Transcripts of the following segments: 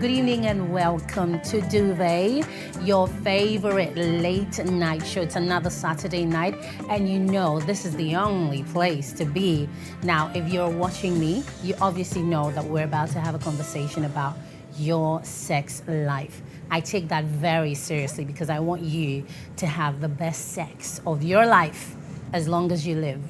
Good evening and welcome to Duvet, your favorite late night show. It's another Saturday night, and you know this is the only place to be. Now, if you're watching me, you obviously know that we're about to have a conversation about your sex life. I take that very seriously because I want you to have the best sex of your life as long as you live.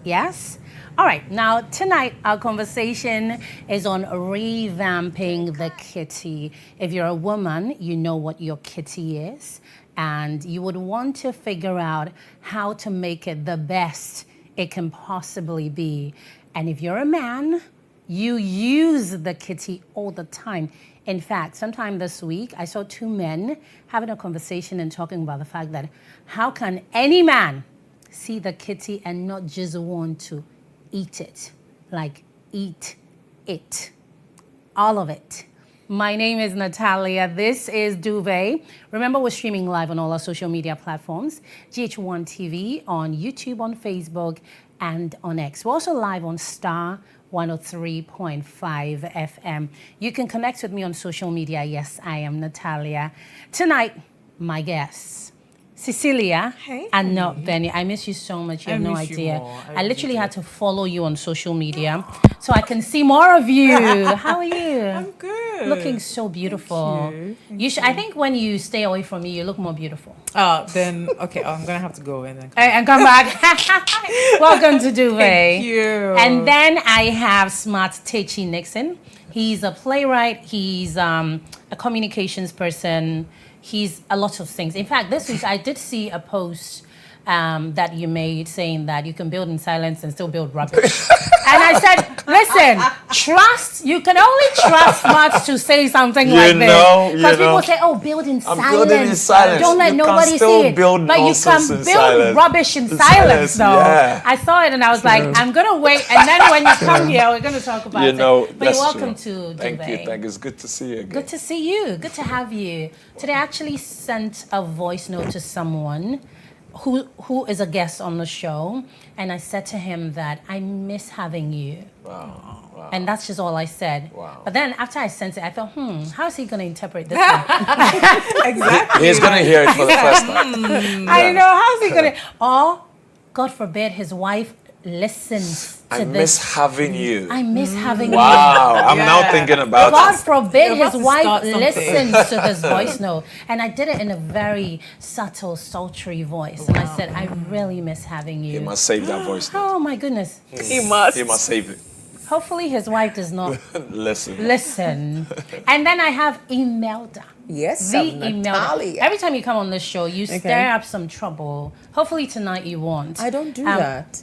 Yes? All right, now tonight our conversation is on revamping the kitty. If you're a woman, you know what your kitty is, and you would want to figure out how to make it the best it can possibly be. And if you're a man, you use the kitty all the time. In fact, sometime this week, I saw two men having a conversation and talking about the fact that how can any man see the kitty and not just want to eat it, like eat it, all of it. My name is Natalia. This is Duvet. Remember, we're streaming live on all our social media platforms, GHOne TV, on YouTube, on Facebook, and on X. We're also live on Star 103.5 FM. You can connect with me on social media. Yes, I am Natalia. Tonight, my guests, Cecilia and not Benny. I miss you so much. You have no idea. I literally had to follow you on social media so I can see more of you. How are you? I'm good. Looking so beautiful. Thank You should. I think when you stay away from me, you look more beautiful. Then okay. I'm gonna have to go and then And come back. Welcome to Duvet. Thank you. And then I have Smart Techi Nixon. He's a playwright. He's a communications person. He's a lot of things. In fact, this week I did see a post that you made saying that you can build in silence and still build rubbish. And I said, listen, trust, you can only trust Smart to say something like this. Because people say, oh, build in silence. Building in silence. Don't let nobody see it. But you can build rubbish in silence, though. Yeah. I saw it and I was like, I'm going to wait. And then when you come here, we're going to talk about it. But you're welcome to Thank Duvet. you. Thank you. It's good to see you again. Good to see you. Good to have you. Today I actually sent a voice note to someone who is a guest on the show, and I said to him that I miss having you. Wow. And that's just all I said. Wow. But then after I sent it, I thought, how is he going to interpret this? exactly. He's going to hear it for the first time. I know. How is he going to? Or, God forbid, his wife listens to I this. miss having you. I miss having you. Wow. I'm now thinking about God it. forbid You're his about to wife start something. listens to this voice note. And I did it in a very subtle, sultry voice. And I said, I really miss having you. He must save that voice note. Oh my goodness. He must. He must save it. Hopefully his wife does not Listen. And then I have Imelda. Yes, The I'm Imelda. Natalia. Every time you come on this show, you stir up some trouble. Hopefully tonight you won't. I don't do that.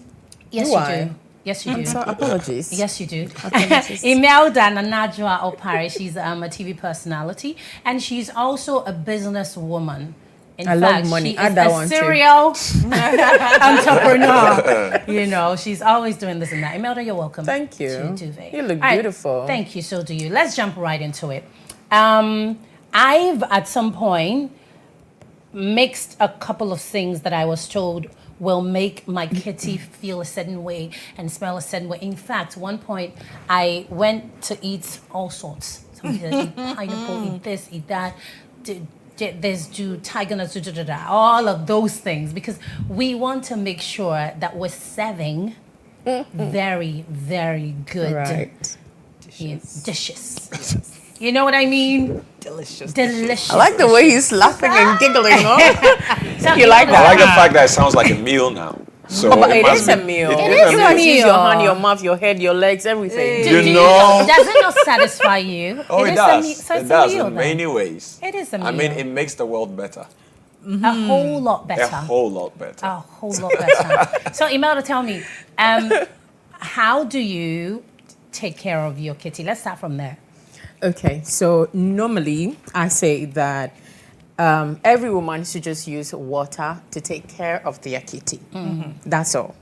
Yes, Do you I? do. Yes, you do. So apologies. Yes, you do. Apologies. Imelda Nanajwa Opare, she's a TV personality, and she's also a businesswoman. In I fact, love money. she Add is that a one too. serial entrepreneur. You know, she's always doing this and that. Imelda, you're welcome. Thank you. To Duvet. You look All right, beautiful. Thank you. So do you. Let's jump right into it. I've at some point mixed a couple of things that I was told will make my kitty feel a certain way and smell a certain way. In fact, one point I went to eat all sorts. Somebody said, eat pineapple, eat this, eat that. Do tiger nuts, all of those things, because we want to make sure that we're serving very, very good dishes. Yes. You know what I mean? Delicious. Delicious. I like the way he's laughing and giggling. So You like I like the fact that it sounds like a meal now. So But it must is a be- meal. It is a You use meal. your hand, your mouth, your head, your legs, everything. You know. Does it not satisfy you? Oh, it is does. So It it's does a meal in then. many ways. It is a meal. I mean, it makes the world better. A whole lot better. A whole lot better. A whole lot better. So, Imelda, tell me, how do you take care of your kitty? Let's start from there. Okay, so normally I say that every woman should just use water to take care of their kitty. That's all.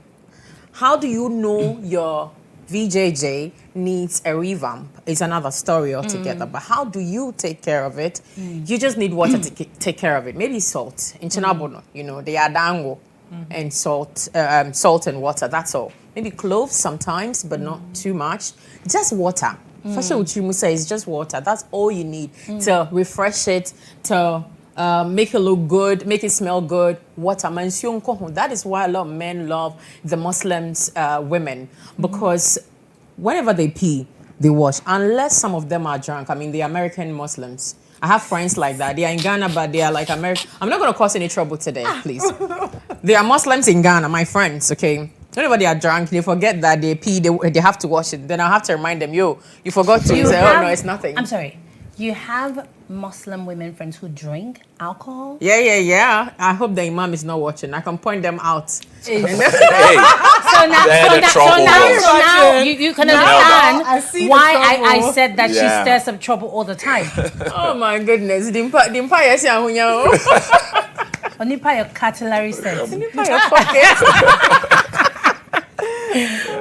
How do you know your VJJ needs a revamp? It's another story altogether. But how do you take care of it? You just need water to take care of it. Maybe salt. In Chinabono, you know, the adango and salt and water. That's all. Maybe cloves sometimes, but not too much. Just water. It's just water. That's all you need to refresh it, to make it look good, make it smell good. Water. That is why a lot of men love the Muslims women, because whenever they pee, they wash. Unless some of them are drunk. I mean, the American Muslims. I have friends like that. They are in Ghana, but they are like American. I'm not going to cause any trouble today, please. They are Muslims in Ghana, my friends, okay? Whenever they are drunk, they forget that they pee, they have to wash it. Then I have to remind them, yo, you forgot to. Say, oh, no, it's nothing. I'm sorry. You have Muslim women friends who drink alcohol? Yeah. I hope the imam is not watching. I can point them out. Hey, So now you can understand why I said that she stirs up trouble all the time. Oh my goodness. Onipa your cutlery set.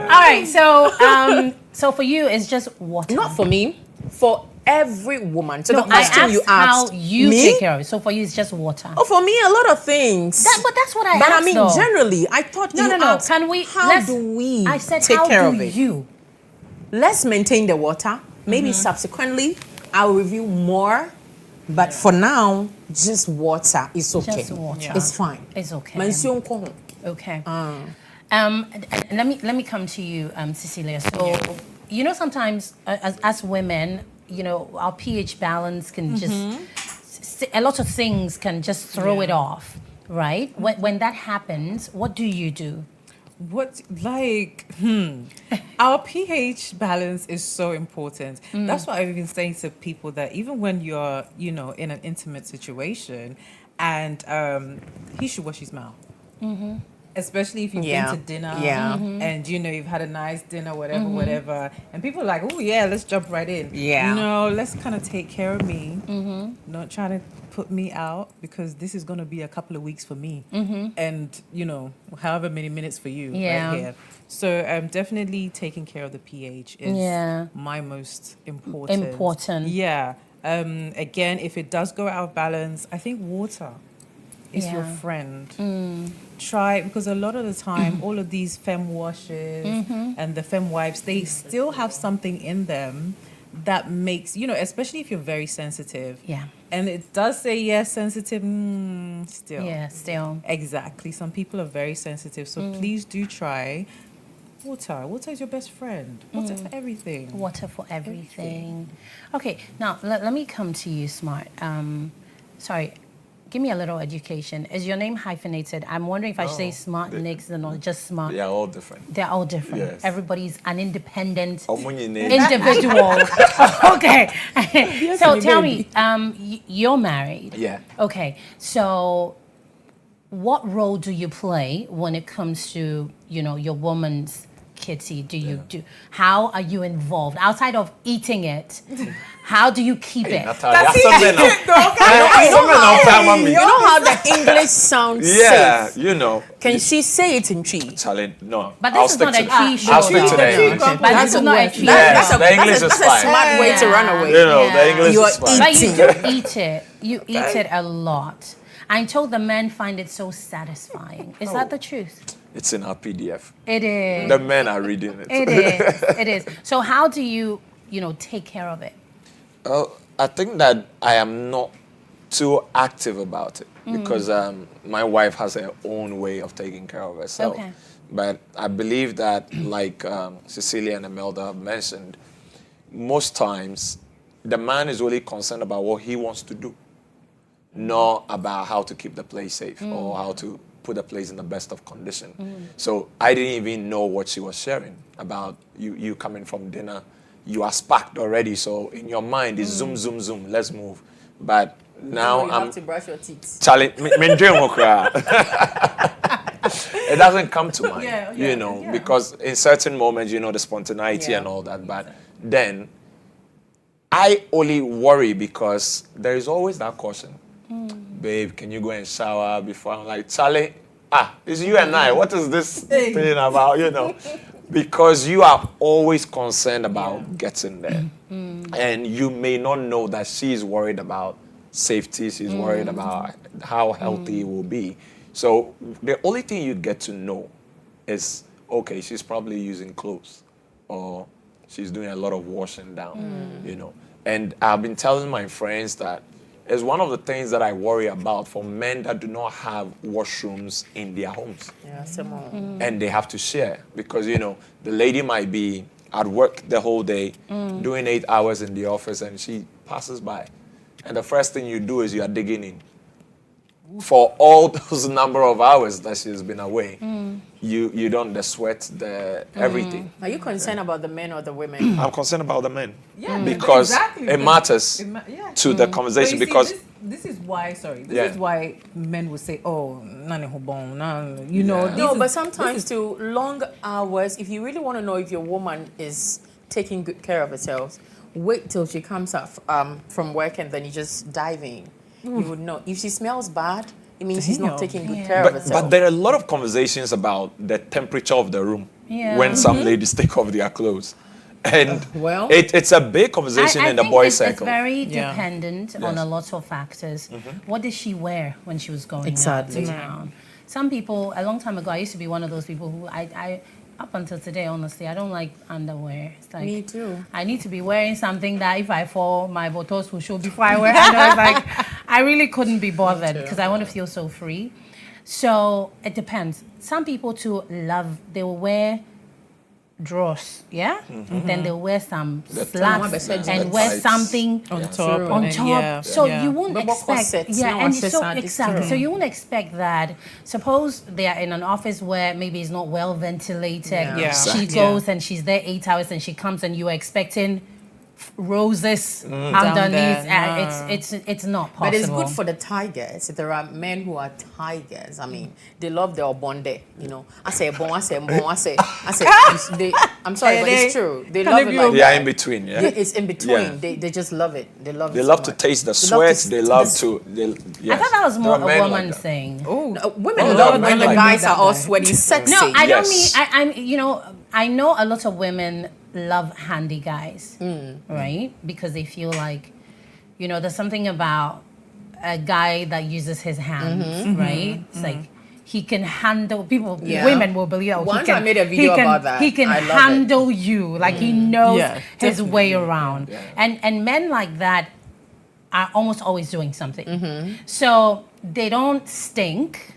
All right, so for you it's just water. Not for me, for every woman. So No, the question I you asked how asked you me? take care of it. So for you it's just water. Oh, for me, a lot of things. But that's what I But asked. I mean, though. generally, I thought you No. asked, Can we? how do we I said, take how care do of it? you? Let's maintain the water. Maybe subsequently, I'll review more. But for now, just water is okay. Just water. It's fine. It's okay. Mansion ko. Okay. Let me come to you, Cecilia. So, you know, sometimes as women, you know, our pH balance can just a lot of things can just throw it off, right? When that happens, what do you do? Our pH balance is so important. That's what I've been saying to people, that even when you're, you know, in an intimate situation, and he should wash his mouth. Especially if you've been to dinner and, you know, you've had a nice dinner, whatever. And people are like, oh, yeah, let's jump right in. Yeah. No, let's kind of take care of me. Not trying to put me out, because this is going to be a couple of weeks for me. And, you know, however many minutes for you right here. So definitely taking care of the pH is my most important. Yeah. Again, if it does go out of balance, I think water is your friend. Try, because a lot of the time, all of these fem washes and the fem wipes, they still have something in them that makes, you know, especially if you're very sensitive. Yeah. And it does say, yes, sensitive, still. Yeah, still. Exactly. Some people are very sensitive. So please do try water. Water is your best friend. Water for everything. Water for everything. Okay, now let me come to you, Smart. Sorry, give me a little education. Is your name hyphenated? I'm wondering if I say Smart, Nix, or not just Smart. They are all different. They're all different. Yes. Everybody's an independent Individual. Okay. So tell me, you're married. Yeah. Okay. So what role do you play when it comes to, you know, your woman's kitty? Do you do? How are you involved outside of eating it? How do you keep it? Natalia, You know how the English sounds yeah, safe. you know. Can she say it in tree? Challenge, no. But I'll this is stick not a to tree show. I'll stick to though. the English. But this is not a tree Yes, show. the English is That's a fine. smart way to run away. You know, Yeah. the English You is are fine. But you eating. do eat it. You eat it a lot. I'm told the men find it so satisfying. Is that the truth? It's in our PDF. It is. The men are reading it. It is. It is. So how do you, you know, take care of it? I think that I am not too active about it because my wife has her own way of taking care of herself. Okay. But I believe that, like Cecilia and Imelda have mentioned, most times the man is really concerned about what he wants to do, not about how to keep the place safe or how to put the place in the best of condition. So I didn't even know what she was sharing about you coming from dinner. You are sparked already, so in your mind it's zoom, zoom, zoom, let's move. But now You I'm have to brush your teeth. it doesn't come to mind, Yeah, you know, because in certain moments, you know, the spontaneity and all that. But then I only worry because there is always that caution. Babe, can you go and shower before? I'm like, Charlie, it's you and I. What is this thing about, you know? Because you are always concerned about getting there. And you may not know that she's worried about safety. She's worried about how healthy it will be. So the only thing you get to know is, okay, she's probably using clothes or she's doing a lot of washing down, you know. And I've been telling my friends that it's one of the things that I worry about for men that do not have washrooms in their homes. Yeah, And they have to share because, you know, the lady might be at work the whole day, doing 8 hours in the office, and she passes by. And the first thing you do is you are digging in. For all those number of hours that she's been away, you don't, the sweat, the everything. Are you concerned about the men or the women? I'm concerned about the men. Yeah, because exactly, it matters yeah. to the conversation. But you see, Because this is why, this Yeah. is why men will say, oh, nani hobon, nah, you know. Yeah. No, this but is- sometimes too, long hours, if you really want to know if your woman is taking good care of herself, wait till she comes up from work and then you just dive in. You would know. If she smells bad, it means she's not Damn. taking good care of herself. but there are a lot of conversations about the temperature of the room when some ladies take off their clothes. And well, it's a big conversation I in the think boys' it's circle. very Yeah. dependent on Yes. a lot of factors. What did she wear when she was going Exactly. out to town? Some people, a long time ago, I used to be one of those people who I up until today, honestly, I don't like underwear. It's like, me too. I need to be wearing something that if I fall, my botos will show before I wear underwear. Like, I really couldn't be bothered because I want to feel so free. So it depends. Some people too they will wear drawers, yeah? Then they'll wear some slacks and wear tights. something on Yeah. top. on and top. yeah, So yeah. you won't But what expect, corsets, yeah, no, and it's just so not exactly. So you won't expect that. Suppose they are in an office where maybe it's not well ventilated. Yeah. Yeah. She Exactly. goes and she's there 8 hours, and she comes and you are expecting roses underneath. there, And it's not possible. But it's good for the tigers. There are men who are tigers. I mean, they love their bonde. You know, I say bon, I say bon, I say. They, I'm sorry, but it's true. They love it like They are that. in between, yeah. Yeah, it's in between. Yeah. They just love it. They love. They it so love to much. taste the They love sweat. to They taste love the- to. They, I thought that was There more are a men woman like that. thing. Oh, No, women Oh, love men when the like guys that are all guy. sweaty, sexy. No, I don't mean. Yes. I'm. You know, I know a lot of women love handy guys, right? Because they feel like, you know, there's something about a guy that uses his hands, right? It's like he can handle people. Yeah. Women will believe that. Once he can, I made a video he can, about that. He can I love it. handle you, like he knows Yeah, his way definitely. around. Yeah. And men like that are almost always doing something. So they don't stink,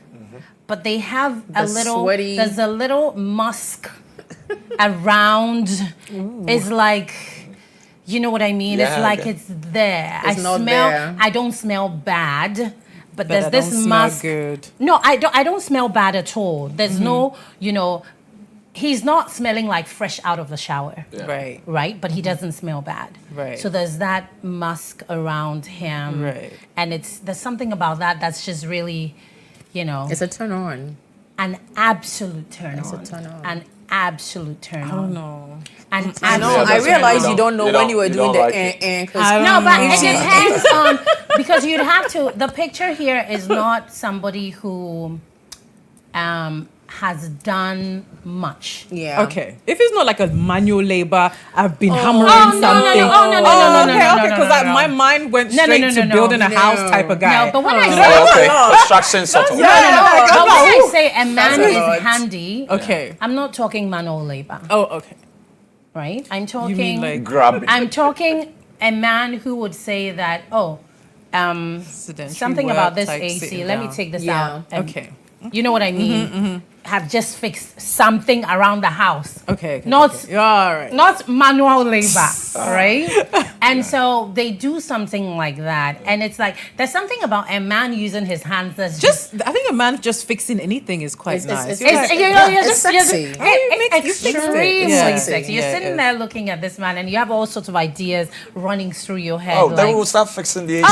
but they have a The little. sweaty- There's a little musk around. It's like, you know what I mean? Yeah, it's like okay. it's there. It's I not smell. there. I don't smell bad, but But there's I this don't smell musk. good. No, I don't. I don't smell bad at all. There's no, you know, he's not smelling like fresh out of the shower. Yeah. Right. Right, but he doesn't smell bad. Right. So there's that musk around him. Right. And there's something about that that's just really, you know, It's a turn on. an absolute turn It's a on. turn on. An absolute turn I on. don't know. An I know. absolute I that's realized fine. you don't know You when don't- you were you doing don't the like it. because I don't No, but know. it depends on, because you'd have to, the picture here is not somebody who has done much. yeah. Okay. If it's not like a manual labor, I've been hammering Oh, no, no, no, something. oh, no, no, no, no, no, okay, no, okay, no, because no, no. my mind went No, no, straight no, to no, building a no. house type of guy. No, but when I say, Oh, okay. Construction sort of. no, no, no, but when I say a man That's a is lot. handy, Okay. I'm not talking manual labor, Oh, okay. right? I'm You talking, mean like Grab it. I'm talking a man who would say that, sedentary something work about this type AC, sitting let me down. take this Yeah. out. and- Okay. You know what I mean? Have just fixed something around the house. Okay. Not okay. All right. not manual labor, right? And so they do something like that, and it's like there's something about a man using his hands that's Just, I think a man just fixing anything is quite It's- nice. it's- It's, you know, you're It's just, you're sexy. just, How do you it's make- you fixed it? extremely Yeah. sexy. You're Yeah, sitting yeah. there looking at this man, and you have all sorts of ideas running through your head. Oh, like, then we'll start fixing the AC.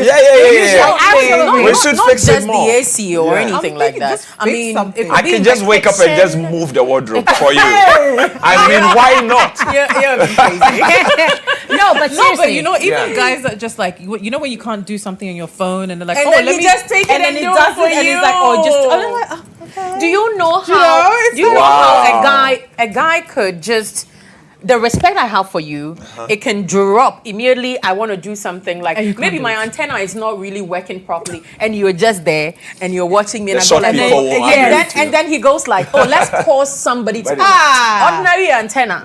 yeah, absolutely. We should not fix it just more. the AC or Yeah. anything I'm like thinking that. just I fix mean, something. it could I be can in just the wake up and just kitchen. move the wardrobe for you. I mean, why not? You're crazy. No, but seriously. No, but you know, even Yeah. guys that just like, you know when you can't do something on your phone and they're like, And oh, then let he me just take it and then and he do it does for it and he's like, oh, just, and I'm like, oh, okay. Do you know how? know, it's do you know Wow. how a guy could just the respect I have for you, it can drop immediately. I want to do something like maybe my antenna is not really working properly, and you're just there and you're watching me, and and then he goes like, "Oh, let's call somebody to ordinary antenna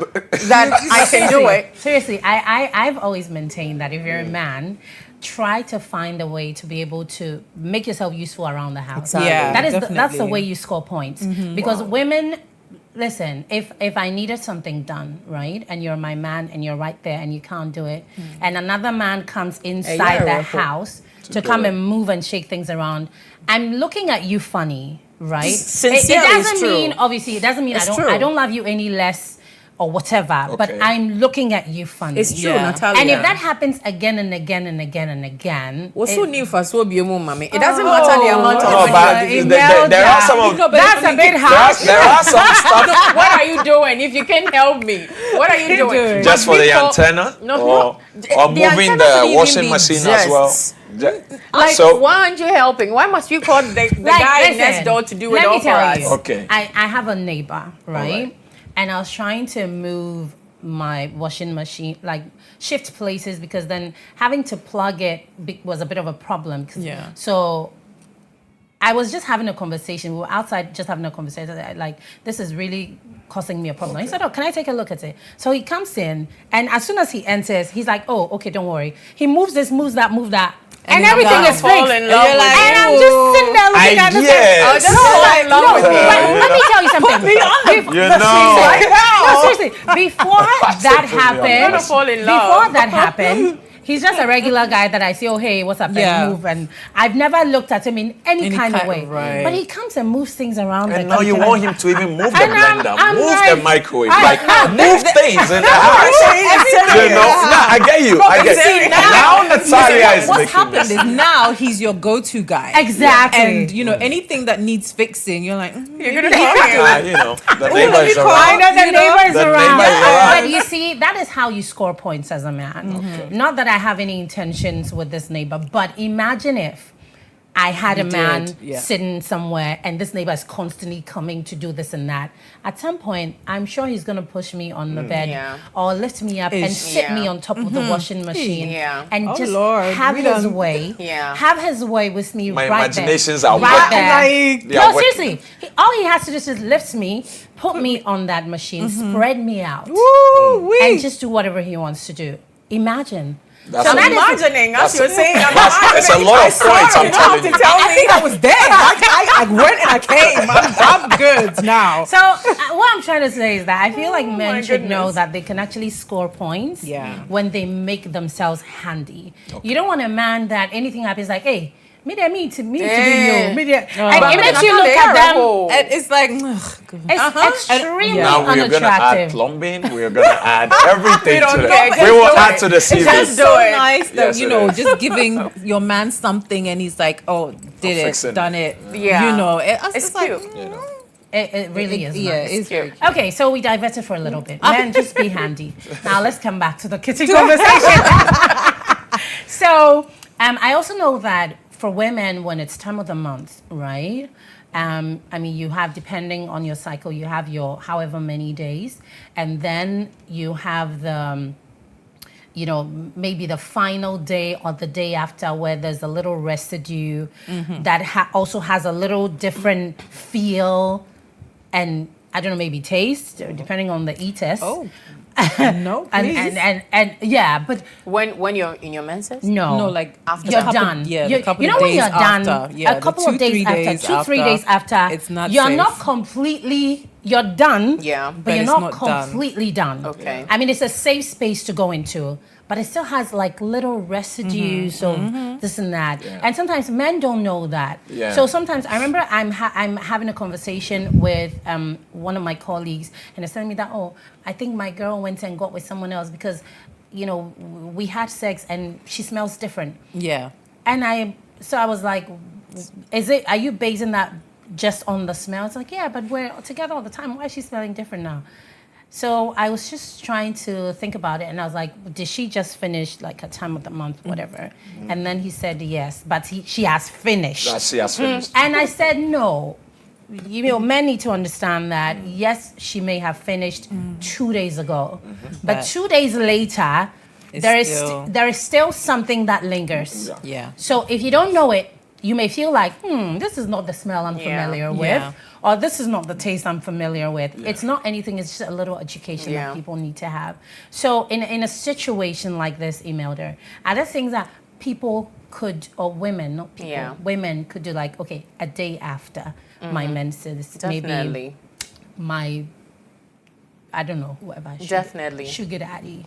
that I can do it." Seriously, I've always maintained that if you're a man, try to find a way to be able to make yourself useful around the house. Yeah, that's the way you score points. Because women, listen, if I needed something done, right, and you're my man and you're right there and you can't do it, and another man comes inside that house to come and move and shake things around, I'm looking at you funny, right? Sincerely, it doesn't mean, obviously, it doesn't mean I don't love you any less or whatever, but I'm looking at you funny. It's true, Natalia. And if that happens again and again and again and again, it doesn't matter the amount of money. There are some of that's a bit harsh. There are some stuff. What are you doing? If you can help me, what are you doing? Just for the antenna, or moving the washing machine as well. Like, why aren't you helping? Why must you call the guy next door to do it all for us? Okay. I have a neighbor, right? And I was trying to move my washing machine, like shift places, because then having to plug it was a bit of a problem. So I was just having a conversation. We were outside just having a conversation. Like, this is really causing me a problem. He said, "Oh, can I take a look at it?" So he comes in, and as soon as he enters, he's like, "Oh, okay, don't worry." He moves this, moves that, move that. And everything is fixed. And I'm just sitting there looking at this. Let me tell you something. Put me on seriously. Before that happened, he's just a regular guy that I say, "Oh, hey, what's up?" And move. And I've never looked at him in any kind of way. Right. But he comes and moves things around. And now you want him to even move the blender, move the microwave, move things in the house. I get you. Now Natalia is what's happened is now he's your go-to guy. Exactly. And anything that needs fixing, you're like, you're gonna call him. The neighbor is around. I know the neighbor is around. But you see, that is how you score points as a man. Not that I have any intentions with this neighbor, but imagine if I had a man sitting somewhere and this neighbor is constantly coming to do this and that. At some point, I'm sure he's going to push me on the bed or lift me up and sit me on top of the washing machine and have his way. Have his way with me My right imaginations there. are working. No, seriously. All he has to do is just lift me, put me on that machine, spread me out, and just do whatever he wants to do. Imagine. I'm imagining, as you're saying, it's a lot of points, I'm telling you. I think I was there. I went and I came. I'm good now. So what I'm trying to say is that I feel like men should know that they can actually score points when they make themselves handy. You don't want a man that anything happens like, "Hey, me to be you. And it makes you look at them. And it's like, it's extremely now we're going to add plumbing. We're going to add everything to it. We will add to the CV. It's so nice that, just giving your man something and he's like, "Oh, done it. It's cute. It really is. Yeah, it's cute. Okay, so we diverted for a little bit. Men, just be handy. Now let's come back to the kitchen conversation. So I also know that for women, when it's time of the month, right? You have, depending on your cycle, you have your however many days, and then you have the, maybe the final day or the day after where there's a little residue that also has a little different feel and, I don't know, maybe taste, depending on the eaters. Oh. No, please. and but when you're in your menses, no, like after you're done. A couple of when days you're done, after, a couple of days after, 2-3 days after, it's not. You're safe. not completely. You're done. but you're not completely done. Okay. It's a safe space to go into, but it still has like little residues of this and that. Yeah. And sometimes men don't know that. Yeah. So sometimes I remember I'm having a conversation with one of my colleagues, and they're telling me that, "Oh, I think my girl went and got with someone else because, we had sex and she smells different." Yeah. And I was like, are you basing that just on the smell? It's like, yeah, but we're together all the time. Why is she smelling different now? So I was just trying to think about it, and I was like, did she just finish like a time of the month, whatever? And then he said yes, but she has finished. She has finished. And I said no. men need to understand that, yes, she may have finished 2 days ago, but 2 days later, there is still something that lingers. Yeah. So if you don't know it, you may feel like, this is not the smell I'm familiar with, or this is not the taste I'm familiar with. Yeah. It's not anything, it's just a little education that people need to have. So in a situation like this, Imelda, are there things that people could, or women, not people, women could do, like, okay, a day after my menses, maybe my, I don't know, whoever. Sugar daddy.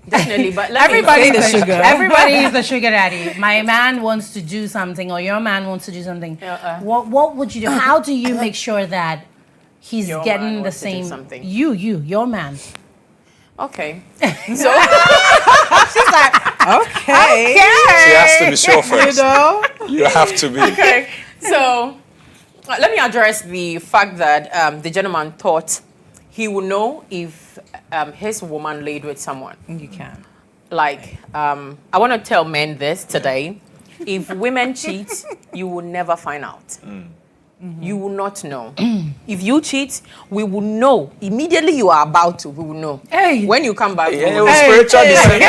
Definitely, but everybody is the sugar. Everybody is the sugar daddy. My man wants to do something, or your man wants to do something. What would you do? How do you make sure that he's getting the same? Your man. Okay. So she's like, okay. She has to be sure first. You have to be. Okay. So let me address the fact that the gentleman thought he would know if his woman laid with someone. You can. Like, I want to tell men this today. If women cheat, you will never find out. You will not know. If you cheat, we will know. Immediately you are about to, we will know. Hey. When you come back, spiritual discernment.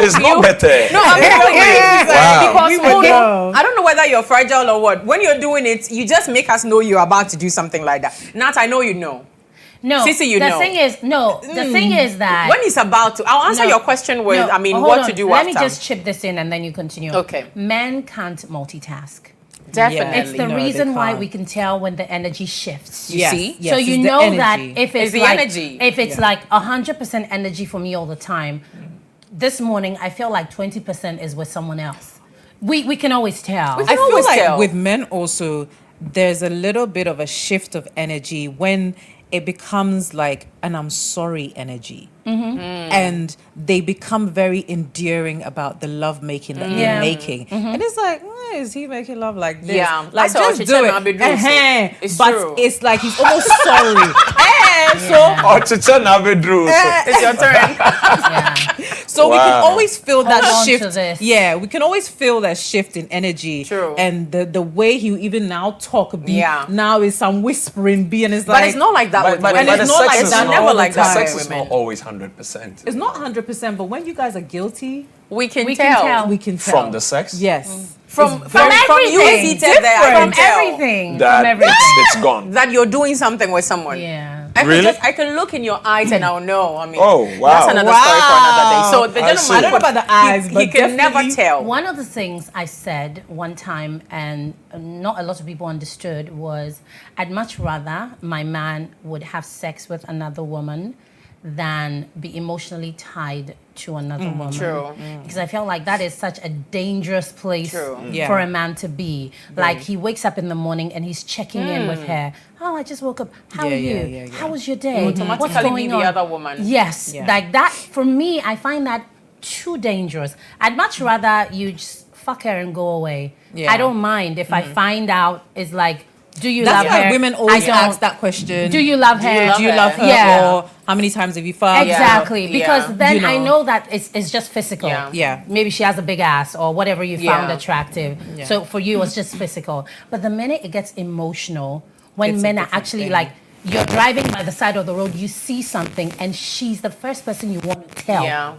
It's not better. No, I'm telling you. Wow. Because I don't know whether you're fragile or what. When you're doing it, you just make us know you're about to do something like that. Nat, I know you know. No, Sissy, the thing is that when he's about to, I'll answer your question with, what to do Let after. me just chip this in and then you continue. Okay. Men can't multitask. Definitely. It's the reason why we can tell when the energy shifts. You see? So you know that if it's like, energy. If it's like 100% energy for me all the time, this morning I feel like 20% is with someone else. We can always tell. I feel like with men also, there's a little bit of a shift of energy when it becomes like an I'm sorry energy. And they become very endearing about the love making that you're making. And it's like, is he making love like this? Yeah. Like, just do it. It's but true. it's like he's almost sorry. It's your turn. So we can always feel that Hold on to shift. this. Yeah, we can always feel that shift in energy. True. And the way he even now talk now is some whispering and it's like, But it's not like that with women. it's not like that never like that Sex with is women. not always 100%. it's not 100%, but when you guys are guilty, We can We tell. can tell. we can tell. From the sex? Yes. From you everything. seated there, I From can tell everything. That From everything. it's gone. that you're doing something with someone. Yeah. I can look in your eyes and I'll know. I mean, Oh, wow. that's another story for another day. So the I gentleman, see. I don't know about the eyes, he but can never definitely- tell. One of the things I said one time, and not a lot of people understood, was I'd much rather my man would have sex with another woman than be emotionally tied to another woman. True. Because I felt like that is such a dangerous place Yeah. for a man to be. Like he wakes up in the morning and he's checking in with her. Oh, I just woke up. How are you? yeah. How was your day? Automatically What's going be on? the other woman. Yes, Yeah. like that. For me, I find that too dangerous. I'd much rather you just fuck her and go away. Yeah. I don't mind if I find out it's like, do you That's love why her? women I always don't. ask that question. Do you love her? Do you love her? Yeah. Or how many times have you fucked? Exactly, Yeah. because then You I know. know that it's just physical. Yeah. Yeah. Maybe she has a big ass or whatever you found Yeah. attractive. Yeah. So for you, it's just physical. But the minute it gets emotional, when It's a men are different actually thing. like, you're driving by the side of the road, you see something, and she's the first person you want to tell. Yeah.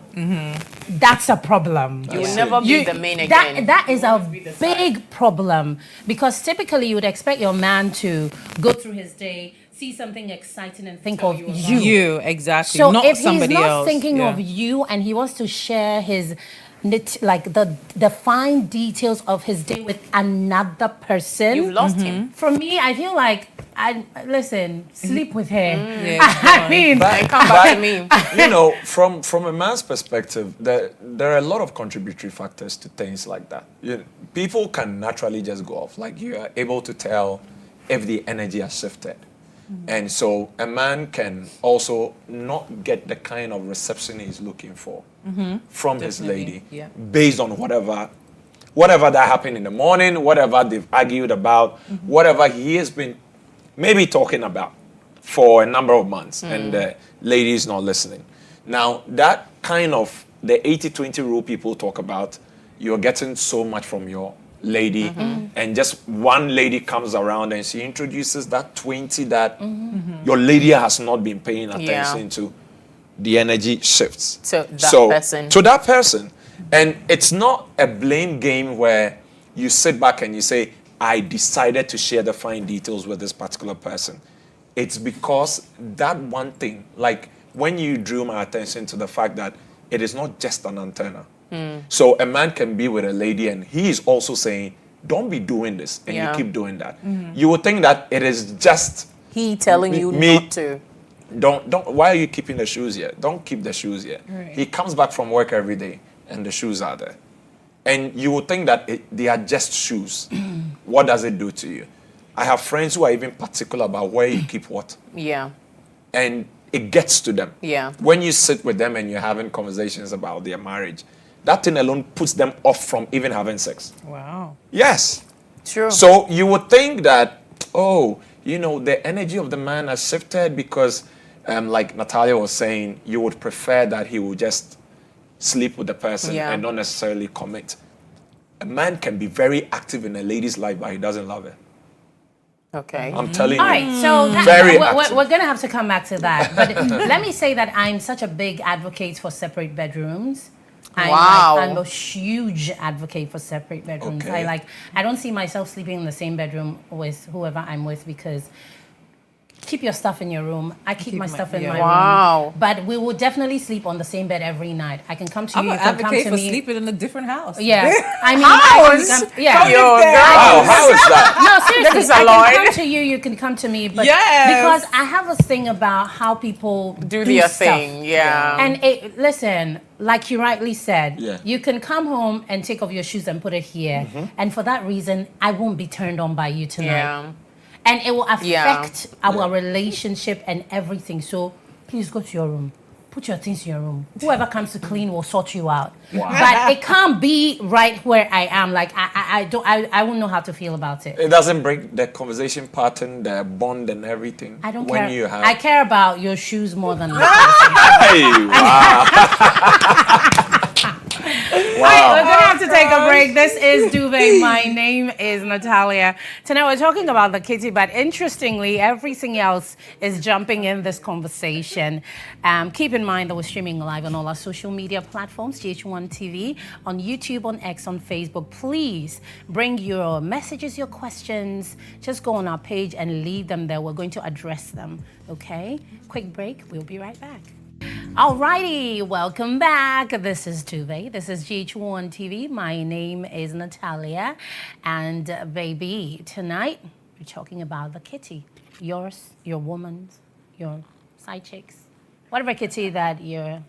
That's a problem. You will never be the main again. That is a big problem, because typically you would expect your man to go through his day, see something exciting, and think of you. You, exactly. So not if somebody he's not else. thinking Yeah. of you and he wants to share his like the fine details of his day with another person, You've lost him. for me, I feel like sleep with her. Yeah, I mean, And come back to me. You know, from a man's perspective, there are a lot of contributory factors to things like that. People can naturally just go off. Like, you are able to tell if the energy has shifted. And so a man can also not get the kind of reception he's looking for from his lady, based on whatever that happened in the morning, whatever they've argued about, whatever he has been maybe talking about for a number of months, and the lady is not listening. Now, that kind of the 80-20 rule people talk about, you're getting so much from your lady, and just one lady comes around and she introduces that 20 that your lady has not been paying attention to, the energy shifts. To that person. And it's not a blame game where you sit back and you say, I decided to share the fine details with this particular person. It's because that one thing, like when you drew my attention to the fact that it is not just an antenna. So a man can be with a lady and he is also saying, don't be doing this, and you keep doing that. You would think that it is just he telling you not to. Don't. Why are you keeping the shoes here? Don't keep the shoes here. Right. He comes back from work every day, and the shoes are there, and you would think that they are just shoes. What does it do to you? I have friends who are even particular about where you keep what. Yeah. And it gets to them. Yeah. When you sit with them and you're having conversations about their marriage, that thing alone puts them off from even having sex. Wow. Yes. True. So you would think that, the energy of the man has shifted because, like Natalia was saying, you would prefer that he would just sleep with the person and not necessarily commit. A man can be very active in a lady's life, but he doesn't love her. Okay. I'm telling you. All right, so we're going to have to come back to that. But let me say that I'm such a big advocate for separate bedrooms. I'm a huge advocate for separate bedrooms. Okay. I don't see myself sleeping in the same bedroom with whoever I'm with because keep your stuff in your room. I keep my stuff in my room. But we will definitely sleep on the same bed every night. I can come to you. I'm an advocate for sleeping in a different house. Yeah. I mean, house? How is that? No, seriously. I can come to you. You can come to me. But because I have a thing about how people do their stuff. thing. Yeah. And listen, like you rightly said, Yeah. you can come home and take off your shoes and put it here. And for that reason, I won't be turned on by you tonight. Yeah. And it will affect our relationship and everything. So please go to your room. Put your things in your room. Whoever comes to clean will sort you out. Wow. But it can't be right where I am. Like I won't know how to feel about it. It doesn't break the conversation pattern, the bond and everything. I don't when care. You have... I care about your shoes more than the Hey, wow. All right, we're going to have to take a break. This is Duvet. My name is Natalia. Tonight we're talking about the kitty, but interestingly, everything else is jumping in this conversation. Keep in mind that we're streaming live on all our social media platforms, GHOne TV, on YouTube, on X, on Facebook. Please bring your messages, your questions. Just go on our page and leave them there. We're going to address them, okay? Quick break. We'll be right back. Alrighty, welcome back. This is Tuve. This is GHOne TV. My name is Natalia. And baby, tonight we're talking about the kitty. Yours, your woman's, your side chicks. Whatever kitty that you're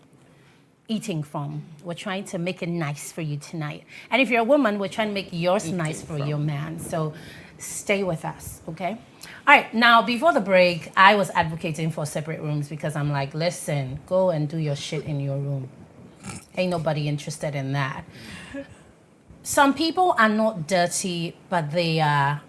eating from. We're trying to make it nice for you tonight. And if you're a woman, we're trying to make yours nice for your man. So stay with us, okay? All right, now before the break, I was advocating for separate rooms because I'm like, listen, go and do your shit in your room. Ain't nobody interested in that. Some people are not dirty, but they are,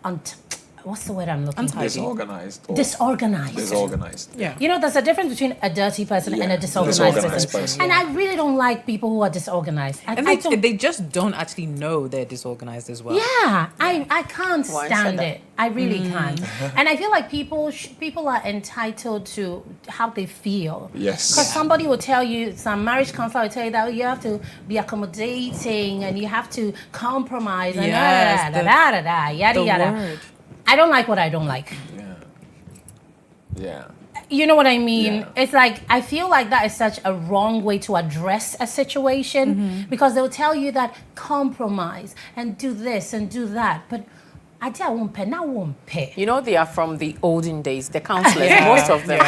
what's the word I'm looking for? Disorganized. Disorganized. Yeah. You know, there's a difference between a dirty person and a disorganized person. And I really don't like people who are disorganized. And they just don't actually know they're disorganized as well. Yeah, I can't stand it. I really can't. And I feel like people are entitled to how they feel. Yes. Because somebody will tell you, some marriage counselor will tell you that you have to be accommodating and you have to compromise and yada yada. Word. I don't like what I don't like. Yeah. You know what I mean? Yeah. It's like, I feel like that is such a wrong way to address a situation because they'll tell you that compromise and do this and do that. But I won't pay. You know, they are from the olden days, the counselors, most of them.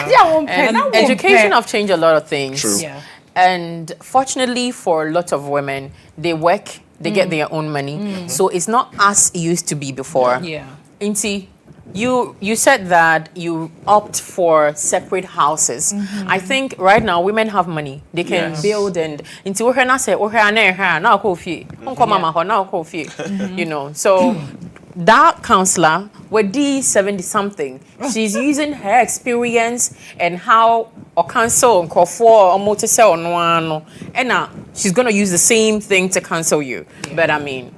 And education have changed a lot of things. True. Yeah. And fortunately for a lot of women, they work, they get their own money. So it's not as it used to be before. Yeah. Inti, you said that you opt for separate houses. I think right now women have money. They can build and into you know. So that counselor with D70 something, she's using her experience and how or cancel or motor and she's gonna use the same thing to cancel you. But I mean,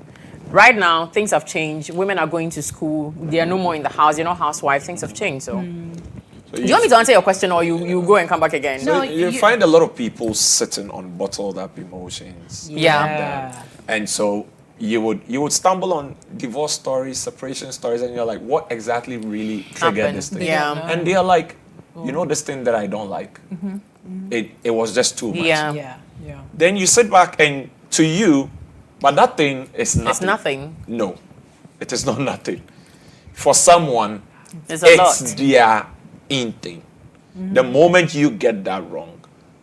Right now, things have changed. Women are going to school. They are no more in the house. You're not housewives. Things have changed. So, So do you want me to answer your question, or you go and come back again? So you find a lot of people sitting on bottled up emotions. Yeah. And so you would stumble on divorce stories, separation stories, and you're like, what exactly really triggered Happened. this thing? Yeah. And they're like, you know, this thing that I don't like. It was just too much. Yeah. Then you sit back and to you, but that thing is nothing. It's nothing. No, it is not nothing. For someone, It's a lot. their in thing. The moment you get that wrong,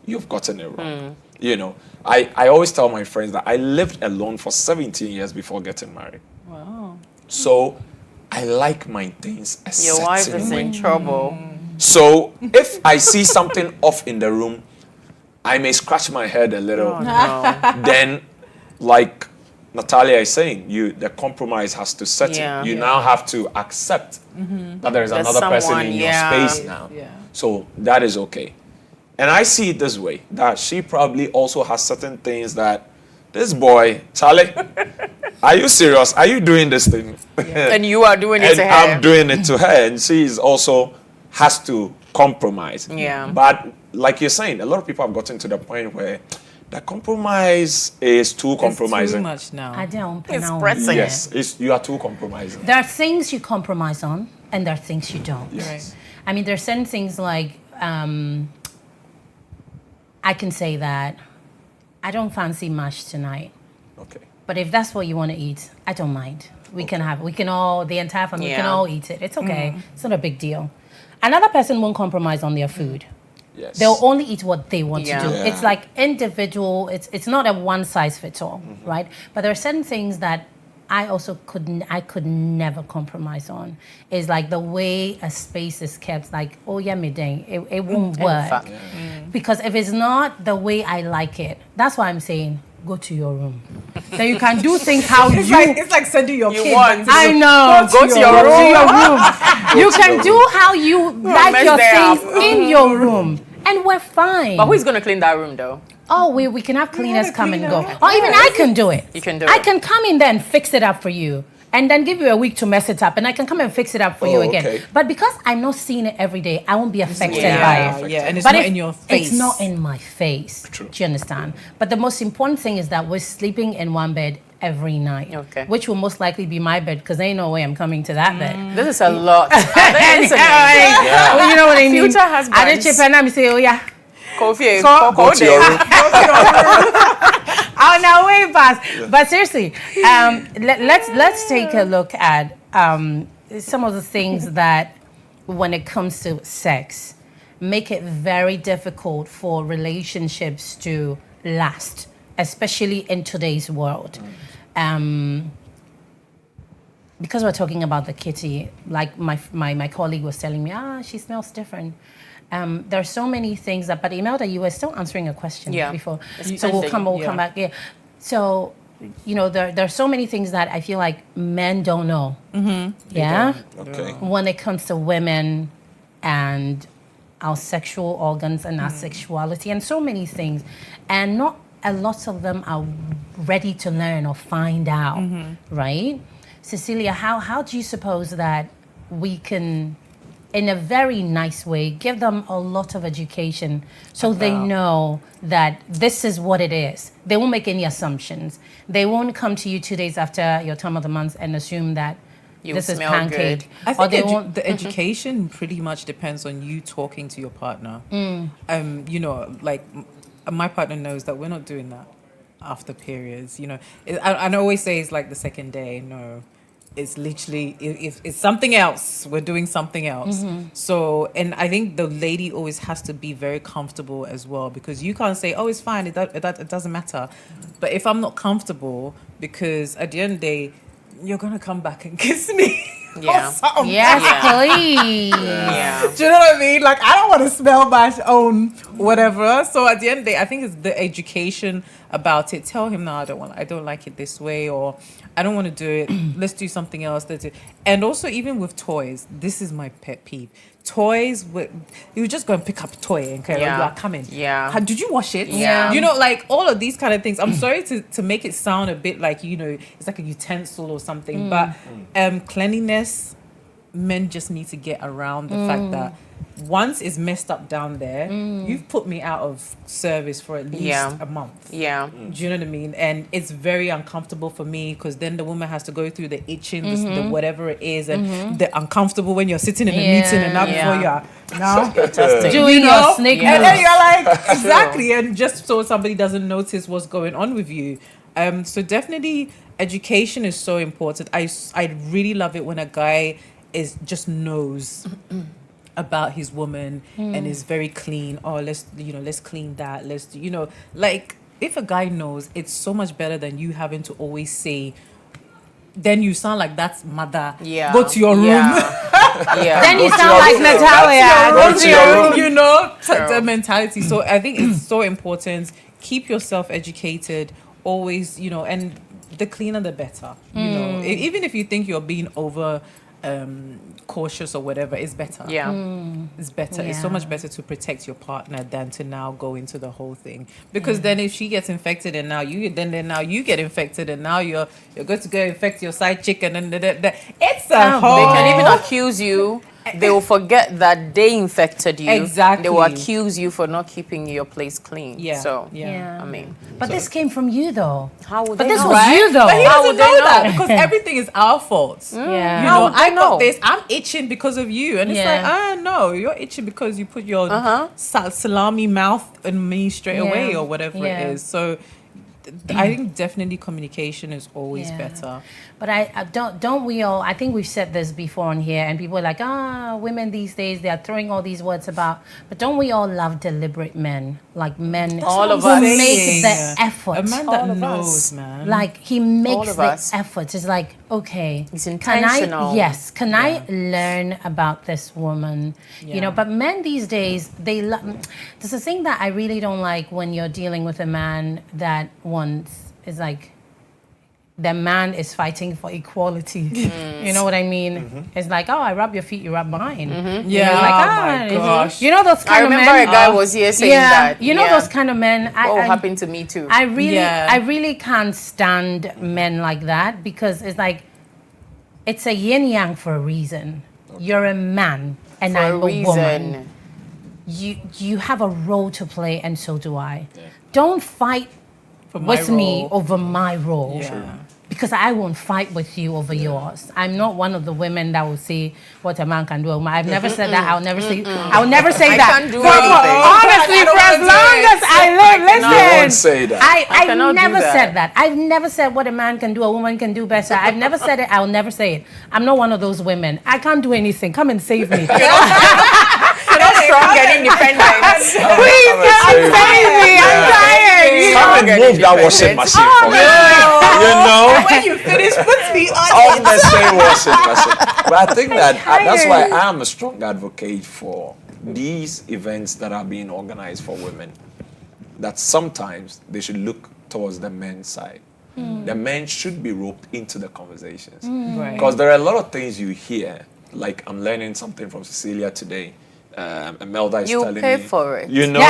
you've gotten it wrong. You know, I always tell my friends that I lived alone for 17 years before getting married. Wow. So I like my things a Your wife certain is way. in trouble. So if I see something off in the room, I may scratch my head a little. Oh, no. Then, like Natalia is saying, the compromise has to set Yeah. in. You now have to accept that there is There's another person someone, in yeah. your space now. Yeah. So that is okay. And I see it this way, that she probably also has certain things that this boy, Charlie, are you serious? Are you doing this thing? And you are doing it And to her. I'm doing it to her, and she is also has to compromise. Yeah. But like you're saying, a lot of people have gotten to the point where the compromise is too It's compromising. too much now. I don't It's know. pressing. Yes, you are too compromising. There are things you compromise on, and there are things you don't. Yes. Right. I mean, there's certain things like I can say that I don't fancy mash tonight, Okay. but if that's what you want to eat, I don't mind. We can all, the entire family, we can Yeah. all eat it. It's okay. It's not a big deal. Another person won't compromise on their food. Yes. They'll only eat what they want Yeah. to do. Yeah. It's like individual. It's not a one size fits all, right? But there are certain things that I could never compromise on. Is like the way a space is kept. Like, oh yeah, me dang, it won't work. fact. Because if it's not the way I like it, that's why I'm saying go to your room. Then you can do things how It's like sending your You kid want. back to I know. Go to your room. You can do how you like mess your them things in your room, and we're fine. But who's going to clean that room, though? Oh, we can have cleaners have a come and go. cleaner. Or even I can do it. You can do I it. can come in there and fix it up for you. And then give you a week to mess it up. And I can come and fix it up for you Oh, again. okay. But because I'm not seeing it every day, I won't be affected Yeah. by it. Yeah, and it's But not if- in your face. It's not in my face. True. Do you understand? But the most important thing is that we're sleeping in one bed every night. Okay. Which will most likely be my bed because ain't no way I'm coming to that bed. This is a lot. Are they listening? Yeah. Well, you know what I mean? Future husbands. I did chip and I'm say, oh yeah. Kofi, Go to your room. Oh no, way past. But seriously, let's take a look at some of the things that, when it comes to sex, make it very difficult for relationships to last, especially in today's world. Because we're talking about the kitty, like my colleague was telling me, she smells different. There are so many things that, but Imelda, you were still answering a question before. It's So we'll pending. come back. Yeah. So, you know, there are so many things that I feel like men don't know. Yeah. Okay. When it comes to women and our sexual organs and our sexuality and so many things. And not a lot of them are ready to learn or find out, right? Cecilia, how do you suppose that we can, in a very nice way, give them a lot of education so they know that this is what it is? They won't make any assumptions. They won't come to you 2 days after your time of the month and assume that You this is smell pancake. good. I Or think they won't. the education pretty much depends on you talking to your partner. You know, like my partner knows that we're not doing that after periods. You know, I always say it's like the second day. No, it's literally if it's something else. We're doing something else. So, and I think the lady always has to be very comfortable as well, because you can't say, "Oh, it's fine. It doesn't matter." But if I'm not comfortable, because at the end of the day, you're gonna come back and kiss me. Yeah. or something. Yes, Yeah. please. Yeah. Do you know what I mean? Like, I don't want to smell my own whatever. So at the end of the day, I think it's the education about it. Tell him, no, I don't like it this way, or I don't want to do it. Let's do something else. And also, even with toys, this is my pet peeve. Toys, you just go and pick up a toy and you are coming. Yeah. Did you wash it? Yeah. You know, like all of these kind of things. I'm sorry to make it sound a bit like, you know, it's like a utensil or something, but cleanliness, men just need to get around the fact that once it's messed up down there, you've put me out of service for at least a month. Yeah. Do you know what I mean? And it's very uncomfortable for me because then the woman has to go through the itching, the whatever it is, and the uncomfortable when you're sitting in a meeting and now before you are now doing your snake and then you're like, True. exactly, and just so somebody doesn't notice what's going on with you. So definitely education is so important. I really love it when a guy just knows about his woman and is very clean. Oh, let's clean that. Let's like if a guy knows, it's so much better than you having to always say. Then you sound like that's mother. Yeah. Go to your room. Yeah. Then you sound like Natalia. Go to your room. You know, the mentality. So I think it's so important. Keep yourself educated. Always, and the cleaner the better. You know, even if you think you're being over cautious or whatever, it's better. It's better. It's so much better to protect your partner than to now go into the whole thing, because then if she gets infected and now you get infected and now you're going to go infect your side chick and then it's a whole. They can even accuse you. They will forget that they infected you. Exactly. They will accuse you for not keeping your place clean. Yeah. So Yeah. I mean, But this came from you, though. how would But they this know? was you, though. But he How doesn't would they know that know? because everything is our fault. Yeah. You How know, would they I got know? this. I'm itching because of you, and it's Yeah. like, no, you're itching because you put your salami mouth in me straight away, or whatever Yeah. it is. So, I think definitely communication is always better. But I don't we all, I think we've said this before on here, and people are like, women these days, they are throwing all these words about, but don't we all love deliberate men? Like men All of who us. make the effort. A man All that of knows, us. man. Like he makes of the us. effort. It's like, okay, It's can intentional. can I learn about this woman? You know, Yeah. but men these days, there's a thing that I really don't like when you're dealing with a man that wants, is like, the man is fighting for equality. You know what I mean? It's like, oh, I rub your feet, you rub mine. Yeah, It's like, oh my gosh. You know those kind I of men. remember a guy was here saying that. You know those kind of men. What will happen to me too? I really, Yeah. I really can't stand men like that, because it's like, it's a yin yang for a reason. You're a man and For a I'm a woman. reason. You have a role to play, and so do I. Don't fight For my with me role. over my role. Yeah. Because I won't fight with you over yours. I'm not one of the women that will say what a man can do. I've never said that. I'll never say. I'll never say I that. can't do Honestly, anything. for as long as I live, listen. You won't say that. I've cannot do never that. said that. I've never said what a man can do, a woman can do better. I've never said it. I'll never say it. I'm not one of those women. I can't do anything. Come and save me. You're not strong and independent. Please come and save me. I'm tired. You know? Come and move that washing machine for me. You know? When you finish, put me on. All the same washing machine. But I think that's why I am a strong advocate for these events that are being organized for women. That sometimes they should look towards the men's side. The men should be roped into the conversations. Right. Because there are a lot of things you hear. Like, I'm learning something from Cecilia today. Imelda is You telling me. pay for it. You know?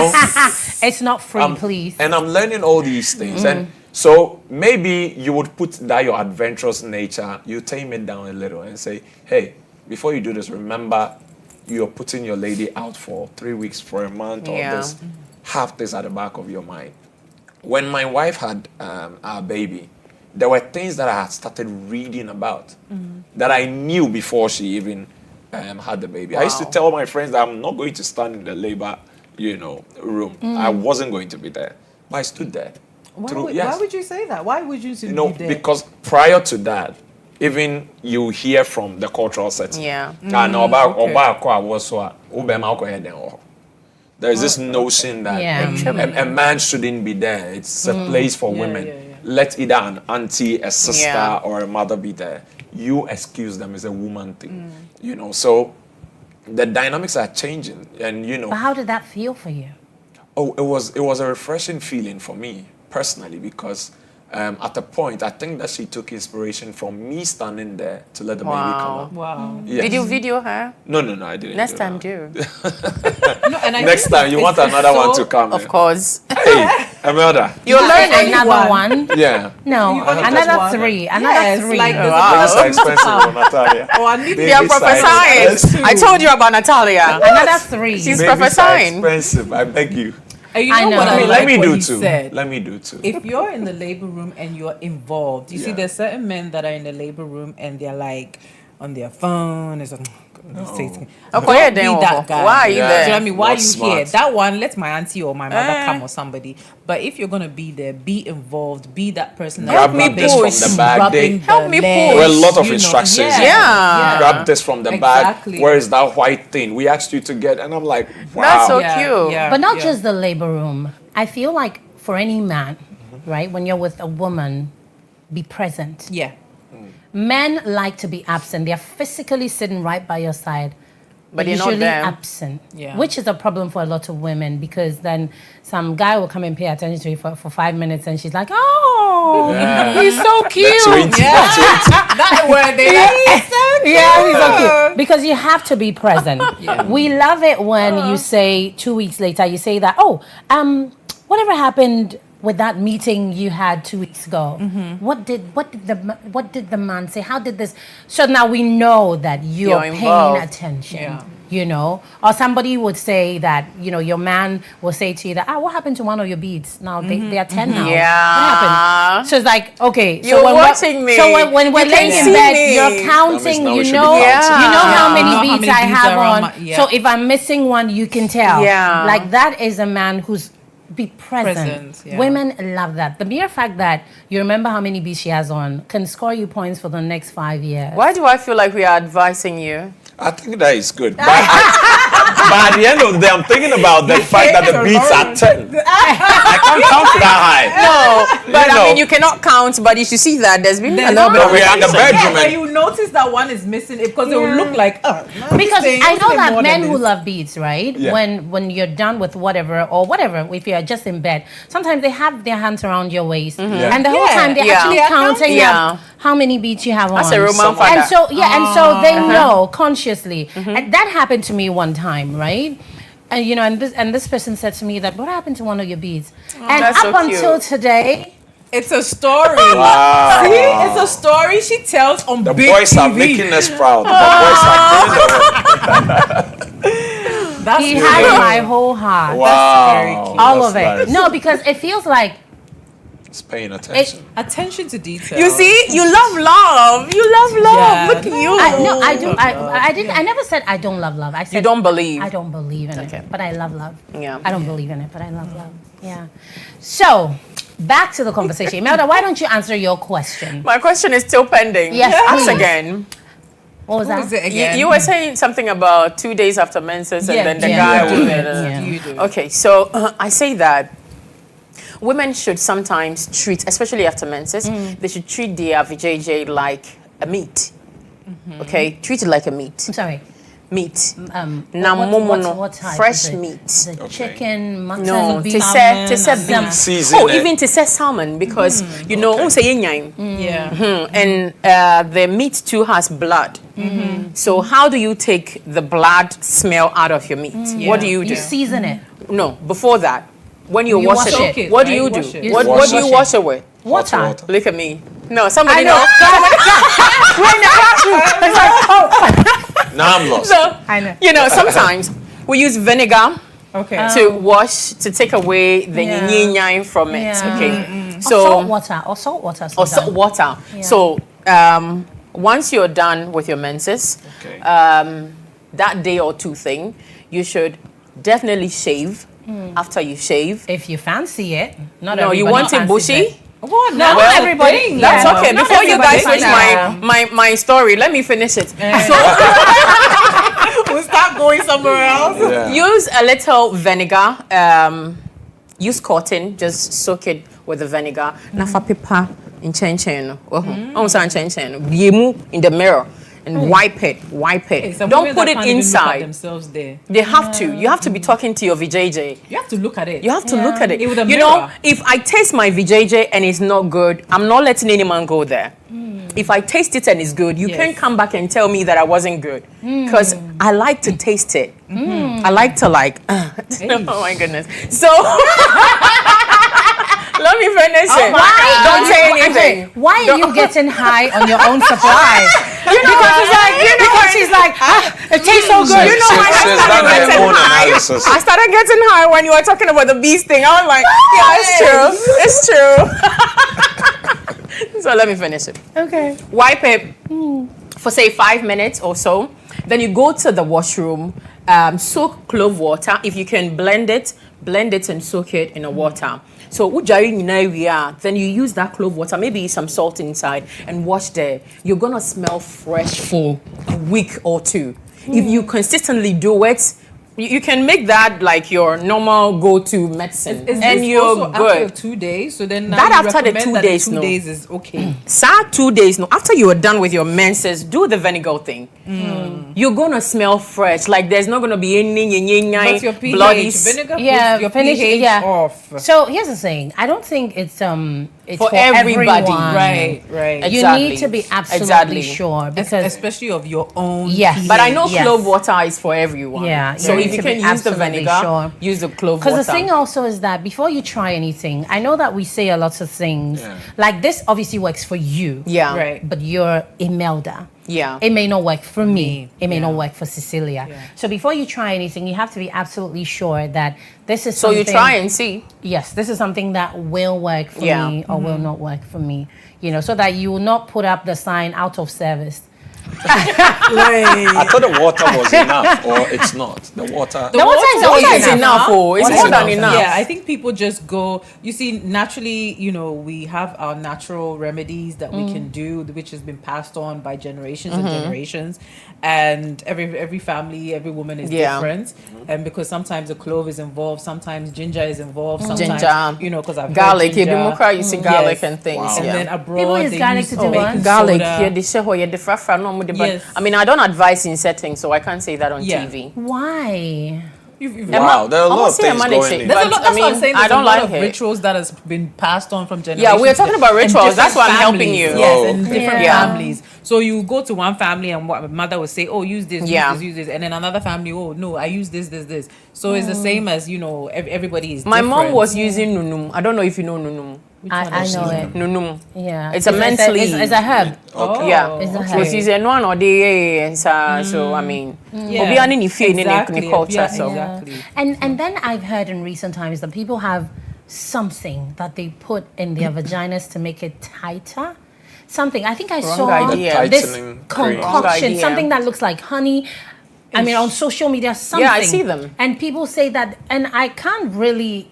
It's not free, please. And I'm learning all these things. And so maybe you would put that your adventurous nature, you tame it down a little and say, hey, before you do this, remember you're putting your lady out for 3 weeks, for a month, or Yeah. this. Have this at the back of your mind. When my wife had our baby, there were things that I had started reading about that I knew before she even had the baby. I used to tell my friends that I'm not going to stand in the labor, room. I wasn't going to be there, but I stood there. Why Yes. would you say that? Why would you say No, be there? because prior to that, even you hear from the cultural setting. Yeah. There is this notion that a man shouldn't be there. It's a place for women. yeah. Let either an auntie, a sister, Yeah. or a mother be there. You excuse them as a woman thing. So the dynamics are changing. And But how did that feel for you? Oh, it was a refreshing feeling for me personally because at a point I think that she took inspiration from me standing there to let the baby come out. Wow. Yes. Did you video her? No, I didn't. Next do time, that. do. No, and I Next think time, you want it's another one so- to come. Of course. Hey, Imelda. You're learning. Another one? Yeah. No, You only another just three. one. Another Yes, three. like there's Wow. Babies are expensive, Natalia. Oh, I need They are Baby size prophesying. expensive. I told you about Natalia. Another three. She's Babies are prophesying. expensive. I beg you. And you I know know. what I Okay, like let me what do he too. said. Let me do too. If you're in the labor room and you're involved, you see, Yeah. there's certain men that are in the labor room and they're like on their phone. It's like, Okay, don't then be that guy. why are you Yeah. Do you know there? what I mean? Why are Not you smart. here? That one, let my auntie or my mother Eh. come or somebody. But if you're gonna be there, be involved. Be that person. Grab me this from push. the bag. Rubbing Help the me legs, push. There were a lot of you know. instructions. Yeah. Grab this from the Exactly. bag. Where is that white thing? We asked you to get, and I'm like, wow. That's so cute. But not just the labor room. I feel like for any man, right, when you're with a woman, be present. Yeah. Men like to be absent. They're physically sitting right by your side, But you're not usually there. absent, Yeah. which is a problem for a lot of women because then some guy will come and pay attention to you for 5 minutes and she's like, oh, Yeah. he's so cute. That's 20. Yeah. That word they Yeah, he's so cute. Because you have to be present. We love it when you say 2 weeks later, you say that, whatever happened with that meeting you had 2 weeks ago? What did the man say? How did this? So now we know that you're You're paying involved. attention. Yeah. You know, or somebody would say that, you know, your man will say to you that, what happened to one of your beads? Now they are 10 now. Yeah. What happened? So it's like, okay. You're so when watching me. So when we're You laying can in see bed, me. you're counting, now we you should be know, counting. you know how Yeah. many Know how beads many I beads have are on on. my- yeah. So if I'm missing one, you can tell. Yeah. Like that is a man who's be present. Present, yeah. Women love that. The mere fact that you remember how many beads she has on can score you points for the next 5 years. Why do I feel like we are advising you? I think that is good. But at the end of the day, I'm thinking about the fact that the beats are 10. I can't count that high. No, but You I know. mean, you cannot count, but you should see that there's been a There's little bit no- of we are in the reduction. bedroom. Yeah, but you notice that one is missing it because it will look like, Because I know that men who will love beads, right? Yeah. When you're done with whatever, if you're just in bed, sometimes they have their hands around your waist, Yeah. and the whole Yeah. time they're Yeah. actually They are counting counting. up how many beads you have That's on. a Roman Some- father. And so they know consciously. And that happened to me one time, right? And you know, and this person said to me that, what happened to one of your beads? And that's up so until cute. today, It's a story. Wow. See, it's a story she tells on The big boys TV. are making us proud. The boys are doing the That's he really has good. my whole heart. Wow. very cute. All That's of it. nice. No, because it feels like It's paying attention. Attention to detail. You see, you love love. You love love. Yeah. Look at you. I do. I didn't. I never said I don't love love. I said You don't believe. I don't believe in Okay. it, but I love love. Yeah. I don't believe in it, but I love love. Yeah. So, back to the conversation. Imelda, why don't you answer your question? My question is still pending. Yes, Ask please. again. What was Who that? is it You, again? you were saying something about 2 days after menses, and Yeah, then the yeah. guy Yeah. will. Yeah. You do. Okay, so I say that women should sometimes treat, especially after menses, they should treat their vajayjay like a meat. Okay, treat it like a meat. I'm sorry. Meat. Na Namomono, type fresh is it? meat. The Okay. chicken, mutton, No, beef. to say Salmon, beef. Season Oh, it. even to say salmon because you know, Okay. say yenyan. Yeah. And the meat too has blood. So how do you take the blood smell out of your meat? What do you do? You season it. No, before that, when you You wash wash it, it, what do right? you You do? wash it. What Wash do you it. wash it with? Water. Water. Look at me. No, somebody I know. It's like, oh. Now I'm lost. So, I know. you know, sometimes we use vinegar Okay. to wash, to take away the Yeah. yin from it. Yeah. Okay. Or So, salt water. Or salt water. or sometimes. water. Yeah. So, once you're done with your menses, Okay. that day or two thing, you should definitely shave. After you shave, If you fancy it. Not no, you everybody want it fancies bushy. What? No, not everybody. That's Yeah. okay. Not Before you everybody guys finish fancies my story, let me finish it. So We'll start going somewhere else. Yeah. use a little vinegar. Use cotton. Just soak it with the vinegar. Nafa pepper in chen chen. In the mirror. and wipe it. Hey, some Don't women put that it can't even look at inside. themselves there. They have to. You have to be talking to your VJJ. You have to look at it. You have to look at it. With a You know, mirror. if I taste my VJJ and it's not good, I'm not letting any man go there. If I taste it and it's good, you Yes. can't come back and tell me that I wasn't good. Because I like to taste it. I like to oh my goodness. So, let me finish it. Don't say anything. Why are you getting high on your own supply? Because it's like, because she's like, it tastes so good. You know, I She's started done her getting own high. analysis. I started getting high when you were talking about the bees thing. I was like, yeah, it's true. It's true. So let me finish it. Okay. Wipe it for say 5 minutes or so. Then you go to the washroom, soak clove water. If you can blend it and soak it in the water. So then you use that clove water, maybe some salt inside, and wash there. You're gonna smell fresh for a week or two. If you consistently do it, you can make that like your normal go-to medicine, and you're also good. after 2 days? So then now That you after the recommend 2 that days, the 2 no. days is okay. Sir, 2 days. No, after you are done with your menses, do the vinegar thing. You're gonna smell fresh. Like there's not gonna be any But your pH, bloody. vinegar Yeah, puts your finish- pH yeah. off. So here's the thing. I don't think it's For everybody, everyone. Right. You Exactly. need to be absolutely Exactly. sure because Especially of your own. Yes. But I know Yes. clove water is for everyone. Yeah, So you if need you to be can use the absolutely vinegar, sure. use the clove water. because the thing also is that before you try anything, I know that we say a lot of things Yeah. like this obviously works for you. Yeah. Right. But you're Imelda. Yeah. It may not work for me. It may Yeah. not work for Cecilia. Yeah. So before you try anything, you have to be absolutely sure that this is So something. you try and see. Yes, this is something that will work for Yeah. me or will not work for me. You know, so that you will not put up the sign out of service. I thought the water was enough, or it's not. The water. The water is always Water is enough. Oh, it's Water more is than enough. enough. Yeah, I think people just go. You see, naturally, you know, we have our natural remedies that we can do, which has been passed on by generations and generations. And every family, every woman is Yeah. different. And because sometimes a clove is involved, sometimes ginger is involved, sometimes Ginger. you know, because I've Garlic. heard ginger. You see garlic Yes. and things. Wow. And Yeah. then abroad, People use they garlic use to do baking what? Garlic, soda. yeah, the sheho, yeah, the frafra, no more. Yes. I mean, I don't advise in settings, so I can't say that on Yeah. TV. Why? Wow, there are a lot of Almost say things I'm going managing. in. There's a But, lot. That's I what I'm mean, saying. I There's don't a lot like of it. rituals that has been passed on from generations. Yeah, we're talking about in rituals. That's different why I'm helping families. you. Yes, Oh. and different Yeah. families. So you go to one family and what mother will say, "Oh, use this, Yeah. use this," and then another family, "Oh, no, I use this." So it's the same as everybody is. My mom different. was using nunum. I don't know if you know nunum. I know it. Nunum. Yeah. It's a mentally. It's a herb. Okay. Yeah, It's a she was herb. using one or the so I mean, obi ani ni fie ni Exactly, ni culture yeah, so. exactly. And then I've heard in recent times that people have something that they put in their vaginas to make it tighter. Something. I think I saw idea. this Tightening cream. Wrong concoction, idea. something that looks like honey. I mean, on social media, something. I see them. And people say that, and I can't really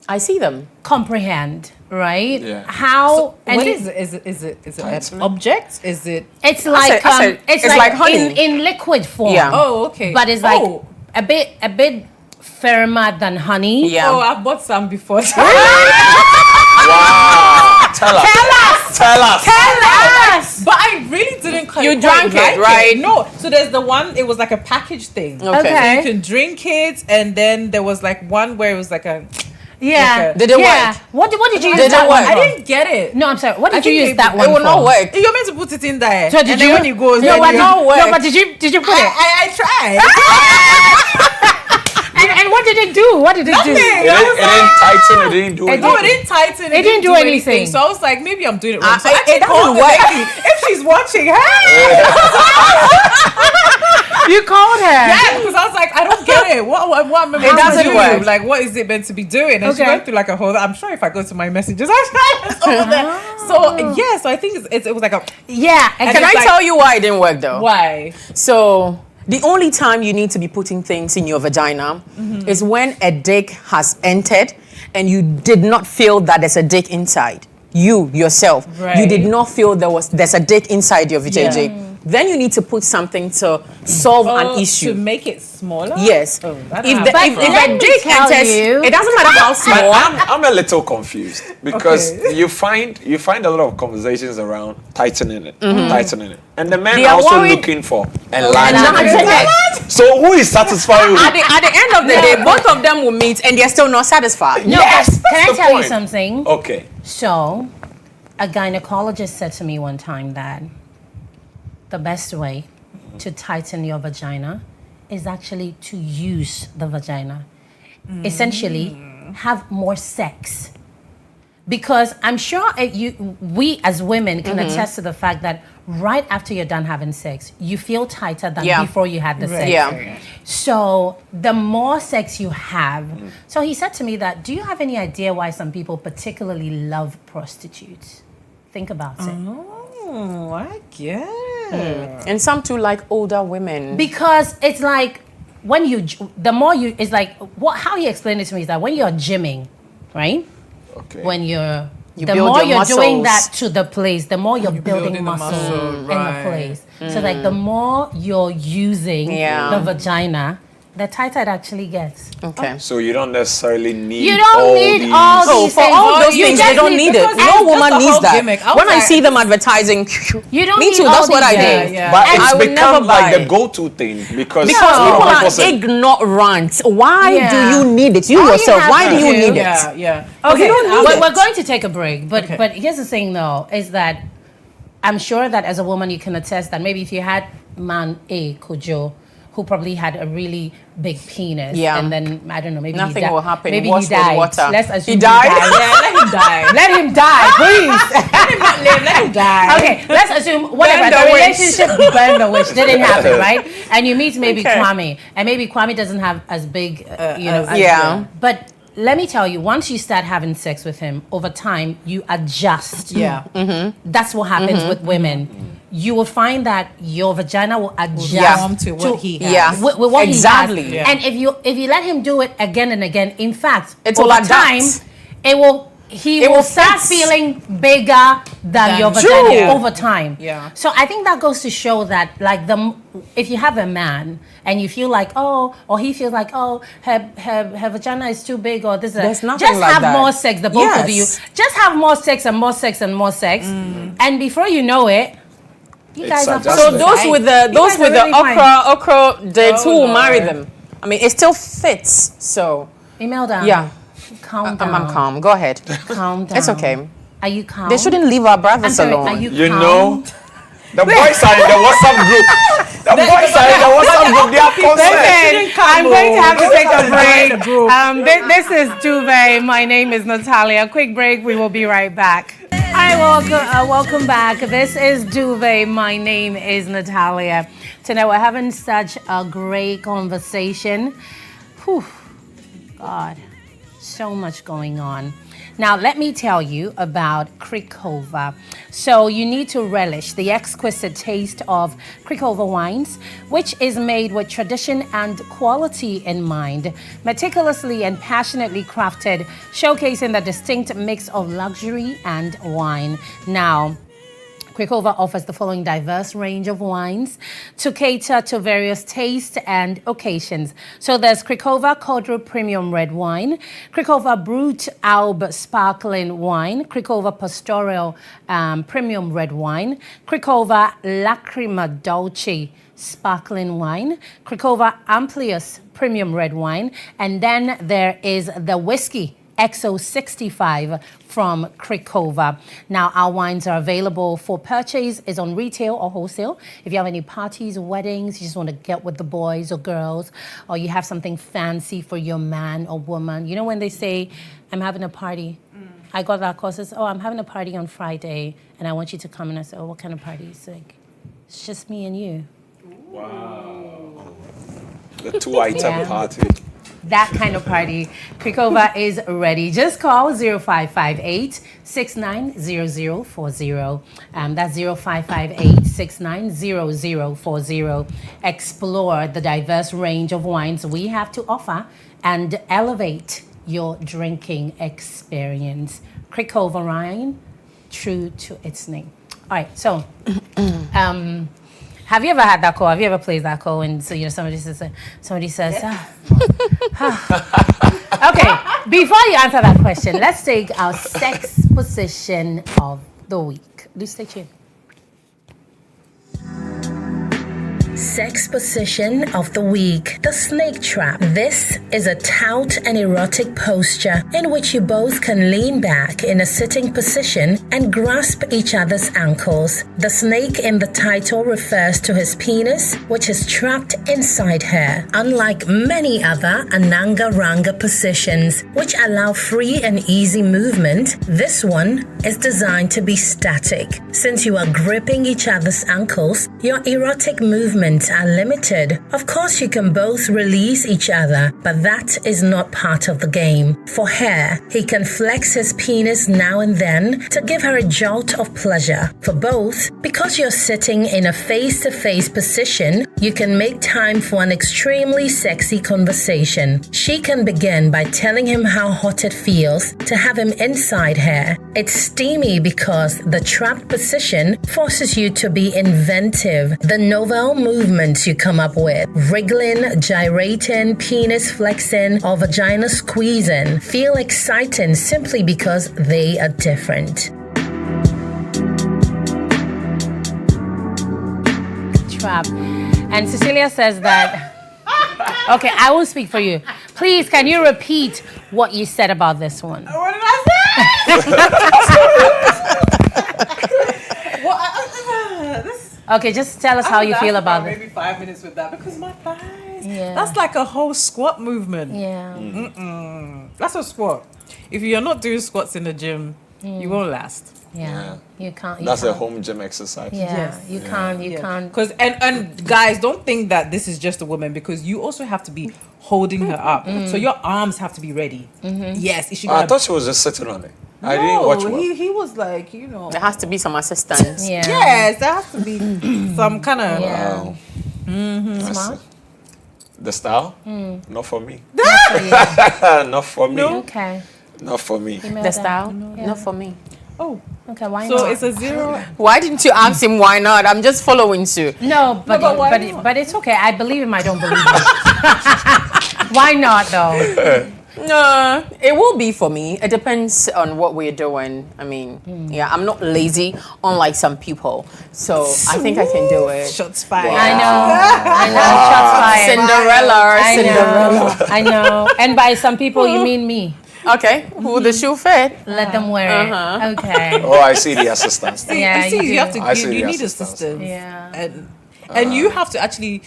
I see them. comprehend, right? Yeah. How and What it- is it? Is it an Tightening? object? Is it? it's like said- it's it's like honey. in liquid form. Yeah. Oh, okay. But it's like Oh. a bit firmer than honey. Yeah. Oh, I've bought some before. Wow. Tell us. Tell us. But I really didn't quite You drank like it, right? No. So there's the one, it was like a package thing. Okay. You can drink it, and then there was like one where it was like a. Yeah. Okay. Did it yeah. work? What did you use Did it that one work? I for? didn't get it. No, I'm sorry. What I did you think use that it one will for? not work. You're meant to put it in there. So did and you? Then when you go, no, then but you- no, but did you put it? I tried. And what did it do? What did it do? It didn't tighten. It didn't do It No, anything. it didn't tighten. It didn't do anything. So I was like, maybe I'm doing it wrong. So it actually doesn't called the work. lady. If she's watching, hey! You called her. Yeah, because I was like, I don't get it. What am I meant doesn't to do? work. Like, what is it meant to be doing? And she Okay. went through like a whole. I'm sure if I go to my messages, I'm sure it's over there. So yeah, so I think it was like a Yeah. And Can it's I like- tell you why it didn't work though? why? So the only time you need to be putting things in your vagina is when a dick has entered and you did not feel that there's a dick inside. You yourself, you Right. did not feel there's a dick inside your vajayjay. then you need to put something to solve an issue. To make it smaller? Yes. Oh, If a dick tell enters, you- it doesn't matter how small. I'm a little confused because you find a lot of conversations around tightening it, and the men They are are also worried- looking for enlarging Enlarging it. it. So who is satisfied with At the end of the day, both of them will meet and they're still not satisfied. No, Yes, can I that's the tell you point. something? Okay. So, a gynecologist said to me one time that the best way to tighten your vagina is actually to use the vagina. Essentially, have more sex. Because I'm sure we as women can attest to the fact that right after you're done having sex, you feel tighter than before you had the sex. Yeah. So the more sex you have, so he said to me that, do you have any idea why some people particularly love prostitutes? Think about it. Oh, I get it. And some too like older women. Because it's like when the more you, it's like how he explained it to me is that when you're gymming, right? Okay. When the build more your you're doing muscles. that to the place, the more you're building building the muscle muscle, in right. the place. So like the more you're using Yeah. the vagina, the tighter it actually gets. Okay. So you don't necessarily need You don't all need these. all So these for things. all those You things, just they don't need it. because No that's woman the needs whole that. gimmick. I was When I like- see them advertising, You don't me need too. all That's what I these do. things. Yeah. But And it's I will become never like buy the it. go-to thing because Because some people people are say, ignorant. Why Yeah. do you need it? You All you yourself, have why to do you do- need it? Yeah, yeah. Okay, don't need it. we're going to take a break, but Okay. but here's the thing though, is that I'm sure that as a woman you can attest that maybe if you had man A Kojo who probably had a really big penis, Yeah. and then I don't know, maybe Nothing he will happen. Maybe Wash he with died. water. Let's assume He died? Yeah, let him die. Let him die, please. Let him not live, let him die. Okay, let's assume whatever Burn the the witch. relationship burned the witch didn't happen, right? And you meet maybe Okay. Kwame, and maybe Kwame doesn't have as big, Yeah. But let me tell you, once you start having sex with him, over time you adjust. Yeah. That's what happens with women. You will find that your vagina will adjust Conform to what he has. Yeah. with what Exactly. he has. Yeah. And if you let him do it again and again, in fact, It will over adapt. time, he will will start fix. feeling bigger than your True. vagina Yeah. over time. Yeah. So I think that goes to show that like if you have a man and you feel like or he feels like her vagina is too big or this There's nothing just like have that. more sex, the both of you. Yes. Just have more sex and more sex and more sex. And before you know it, you It's guys are adjustment. So fine. those with the You those guys with are the really fine. okra dates, who will marry Lord. them? I mean, it still fits. So Imelda, yeah, calm down. I'm calm. Go ahead. Calm down. It's okay. Are you calm? They shouldn't leave our I'm brothers sorry, alone. are you you calm? know, the boys are in the WhatsApp group. The boys are in the WhatsApp group. They are concerned. I'm going to have to take a Break. break. This is Duvet. My name is Natalia. Quick break. We will be right back. Hi, welcome back. This is Duvet. My name is Natalia. Tonight we're having such a great conversation. Whew. God, so much going on. Now, let me tell you about Krikova. So you need to relish the exquisite taste of Krikova wines, which is made with tradition and quality in mind, meticulously and passionately crafted, showcasing the distinct mix of luxury and wine. Now, Krikova offers the following diverse range of wines to cater to various tastes and occasions. So there's Krikova Kodru Premium Red Wine, Krikova Brut Alb Sparkling Wine, Krikova Pastoral Premium Red Wine, Krikova Lacrima Dolce Sparkling Wine, Krikova Amplius Premium Red Wine, and then there is the whiskey XO65 from Krikova. Now, our wines are available for purchase, is on retail or wholesale. If you have any parties, weddings, you just want to get with the boys or girls, or you have something fancy for your man or woman. You know when they say, I'm having a party. I got that call, says, I'm having a party on Friday, and I want you to come. And I said, what kind of party? It's like, it's just me and you. The 2-item Yeah. party. That kind of party. Krikova is ready. Just call 0558 690040. That's 0558 690040. Explore the diverse range of wines we have to offer and elevate your drinking experience. Krikova wine, true to its name. All right, so Have you ever had that call? Have you ever played that call and so somebody says, Okay, before you answer that question, let's take our sex position of the week. Do stay tuned. Sex position of the week, the snake trap. This is a taut and erotic posture in which you both can lean back in a sitting position and grasp each other's ankles. The snake in the title refers to his penis, which is trapped inside her. Unlike many other Ananga Ranga positions, which allow free and easy movement, this one is designed to be static. Since you are gripping each other's ankles, your erotic movements are limited. Of course, you can both release each other, but that is not part of the game. For her, he can flex his penis now and then to give her a jolt of pleasure. For both, because you're sitting in a face-to-face position, you can make time for an extremely sexy conversation. She can begin by telling him how hot it feels to have him inside her. It's steamy because the trapped position forces you to be inventive. The novel movements you come up with, wriggling, gyrating, penis flexing, or vagina squeezing, feel exciting simply because they are different. Trap. And Cecilia says that, okay, I will speak for you. Please, can you repeat what you said about this one? What did I say? Okay, just tell us how you feel about it. Maybe 5 minutes with that because my thighs. Yeah. That's like a whole squat movement. Yeah. That's a squat. If you're not doing squats in the gym, you won't last. Yeah. You can't. That's a home gym exercise. Yeah. Yes. You can't. You can't. Because and guys, don't think that this is just a woman because you also have to be holding her up. So your arms have to be ready. Yes. It should I thought she was just sitting on it. I didn't watch well. He was like, There has to be some assistance. Yeah. Yes, there has to be some kind of. Yeah. Wow. Smart. The style? Not for me. Yeah. Not for me. Okay. Not for me. The style? Yeah. Not for me. Oh, Okay. Why so not? it's a 0. Why didn't you ask him why not? I'm just following suit. No, but but why not? but it's okay. I believe him. I don't believe him. Why not though? No, it will be for me. It depends on what we're doing. I mean, yeah, I'm not lazy, unlike some people. So I think I can do it. Shots fired. I know. Shots fired. Cinderella. I know. And by some people, you mean me. Okay, who the shoe fit? Let them wear it. Okay. Oh, I see the assistants. Yeah, you you have to. I see You the need assistance. assistance. Yeah. And you have to actually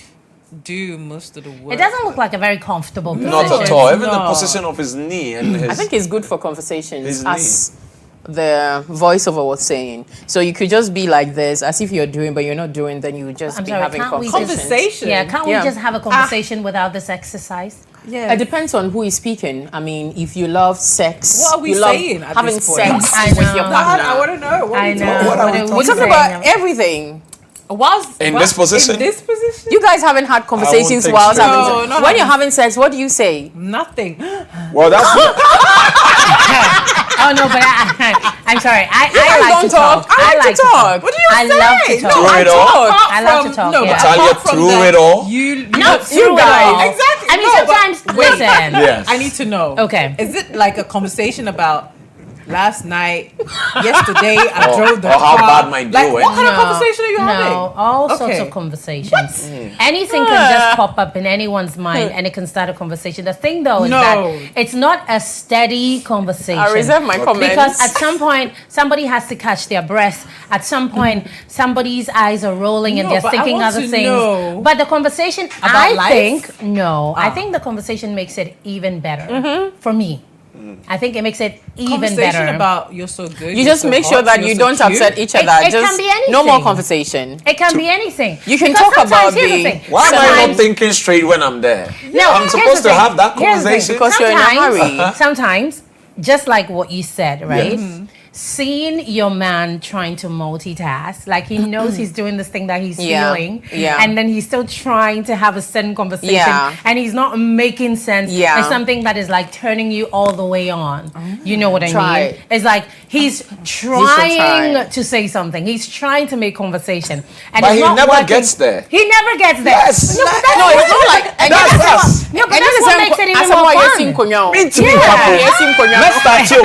do most of the work. It doesn't look like a very comfortable position. Not at all. Even the No. position of his knee and his. I think it's good for conversations, His as the voiceover was saying. So you could just be like this, as if you're doing, but you're not doing. Then you would just I'm be sorry, having can't we just- conversations. Yeah, can't we Yeah. just have a conversation without this exercise? Yeah. It depends on who is speaking. I mean, if you love sex, What are we you love saying at having this point? sex I with your know. partner. I want to know. What I know. What are we are We're talking saying? about everything. In this position? In this position? You guys haven't had conversations think while so. having No, sex. not When you're having sex, what do you say? Nothing. Well, that's. Oh no, but I'm sorry. I guys like don't to talk. talk. I like to talk. What do you I say? love to talk. No, Through I it all? talk. I love to talk, No, yeah. but Natalia, apart from through that, it all? Not You through it guys. all. Exactly. I mean, No, but sometimes listen. Yes. I need to know. Okay. Is it like a conversation about last night, yesterday, I Or- drove the or how car? bad my day Like, went. what kind of conversation are you having? No, all sorts Okay. of conversations. Anything can just pop up in anyone's mind and it can start a conversation. The thing though is No. that it's not a steady conversation. I reserve my comments. Because at some point, somebody has to catch their breath. At some point, somebody's eyes are rolling and No, they're but I thinking want other to things. know But the conversation, about I life? think, no. I think the conversation makes it even better for me. I think it makes it even Conversation better. about you're so good. You you're just so make sure hot, that you're you so don't cute. upset each It- other. it Just can be no more anything. conversation. It can be anything. You can Because talk about sometimes, here's the the- thing. Why am I not Sometimes- thinking straight when I'm there? No, I'm here's supposed the to thing. have that Here's the thing. conversation. Because you're in a hurry. Sometimes, just like what you said, right? Yes. seeing your man trying to multitask, like he knows he's doing this thing that he's feeling, and then he's still trying to have a certain conversation, and he's not making sense. It's something that is like turning you all the way on. You know what I mean? It's like he's trying to say something. He's trying to make conversation, and but it's he not never working. gets there. He never gets there. Yes. No, but No, it's not like That's no, but that's what makes it even more fun. Me too, couple. Let's start here,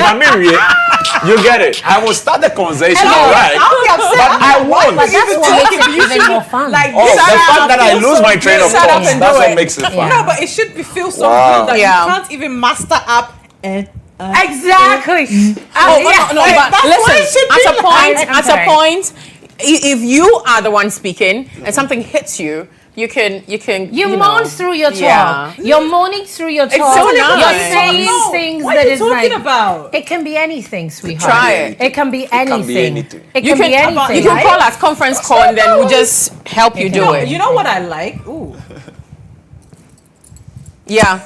you get it. I will start the conversation, all right? But I won't. But that's what makes it even more fun. Like, the fact that I lose my train of thought, that's what makes it fun. No, but it should feel so good that you can't even master up and exactly. But listen, at a point, if you are the one speaking and something hits you, you moan through your talk. You're moaning through your talk. It's so nice. You're saying things what that are you is talking like about? it can be anything, sweetheart. Try it. It can be anything. It You can be anything. You can call us conference call and then we'll just help you do it. You know what I like? Ooh. Yeah.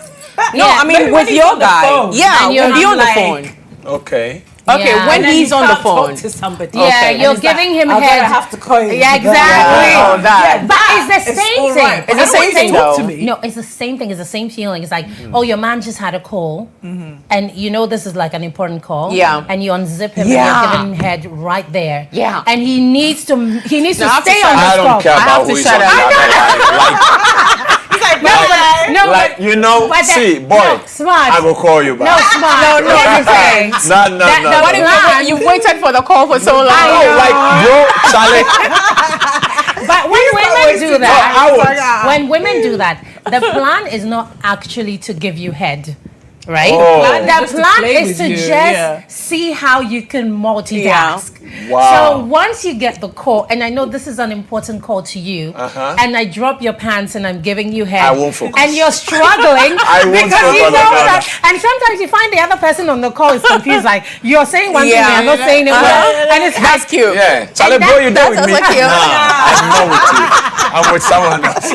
No, Yeah. I mean with your guy. Yeah, And you're when you're on the like- phone. Okay. Okay, Yeah. when And then he's you on the can't talk phone. to somebody. Yeah, Okay. you're And he's giving like, him I'm head. gonna have to call you. Yeah, exactly. Oh, that. But it's the same all thing. right. It's the same thing Talk though. to me. No, it's the same thing. It's the same feeling. It's like, oh, your man just had a call, and you know this is like an important call. Yeah. And you unzip him, Yeah. and you're giving him head right there. Yeah. And he needs to No, I stay have to on shut this I call. don't care I have about to who is shut on up. the other line. But You know, but that- see, boy, no, smart. I will call you No, back. smart. No, Here's the thing. No. What if you waited for the call for so long? Oh, like, bro, Charlie. But when women do No, that, I would. when women do that, the plan is not actually to give you head. Right? Oh. The Just to plan play is with to you, just yeah. see how you can multitask. Wow. So once you get the call, and I know this is an important call to you, and I drop your pants and I'm giving you head, I won't focus. and you're struggling I won't because you focus know on that. And sometimes you find the other person on the call is confused, like you're saying one thing, Yeah. and you're not saying it well, and it's That's cute. Yeah, Charlie, And bro, you do that's with me. also cute. Nah, I'm not with you. I'm with someone else.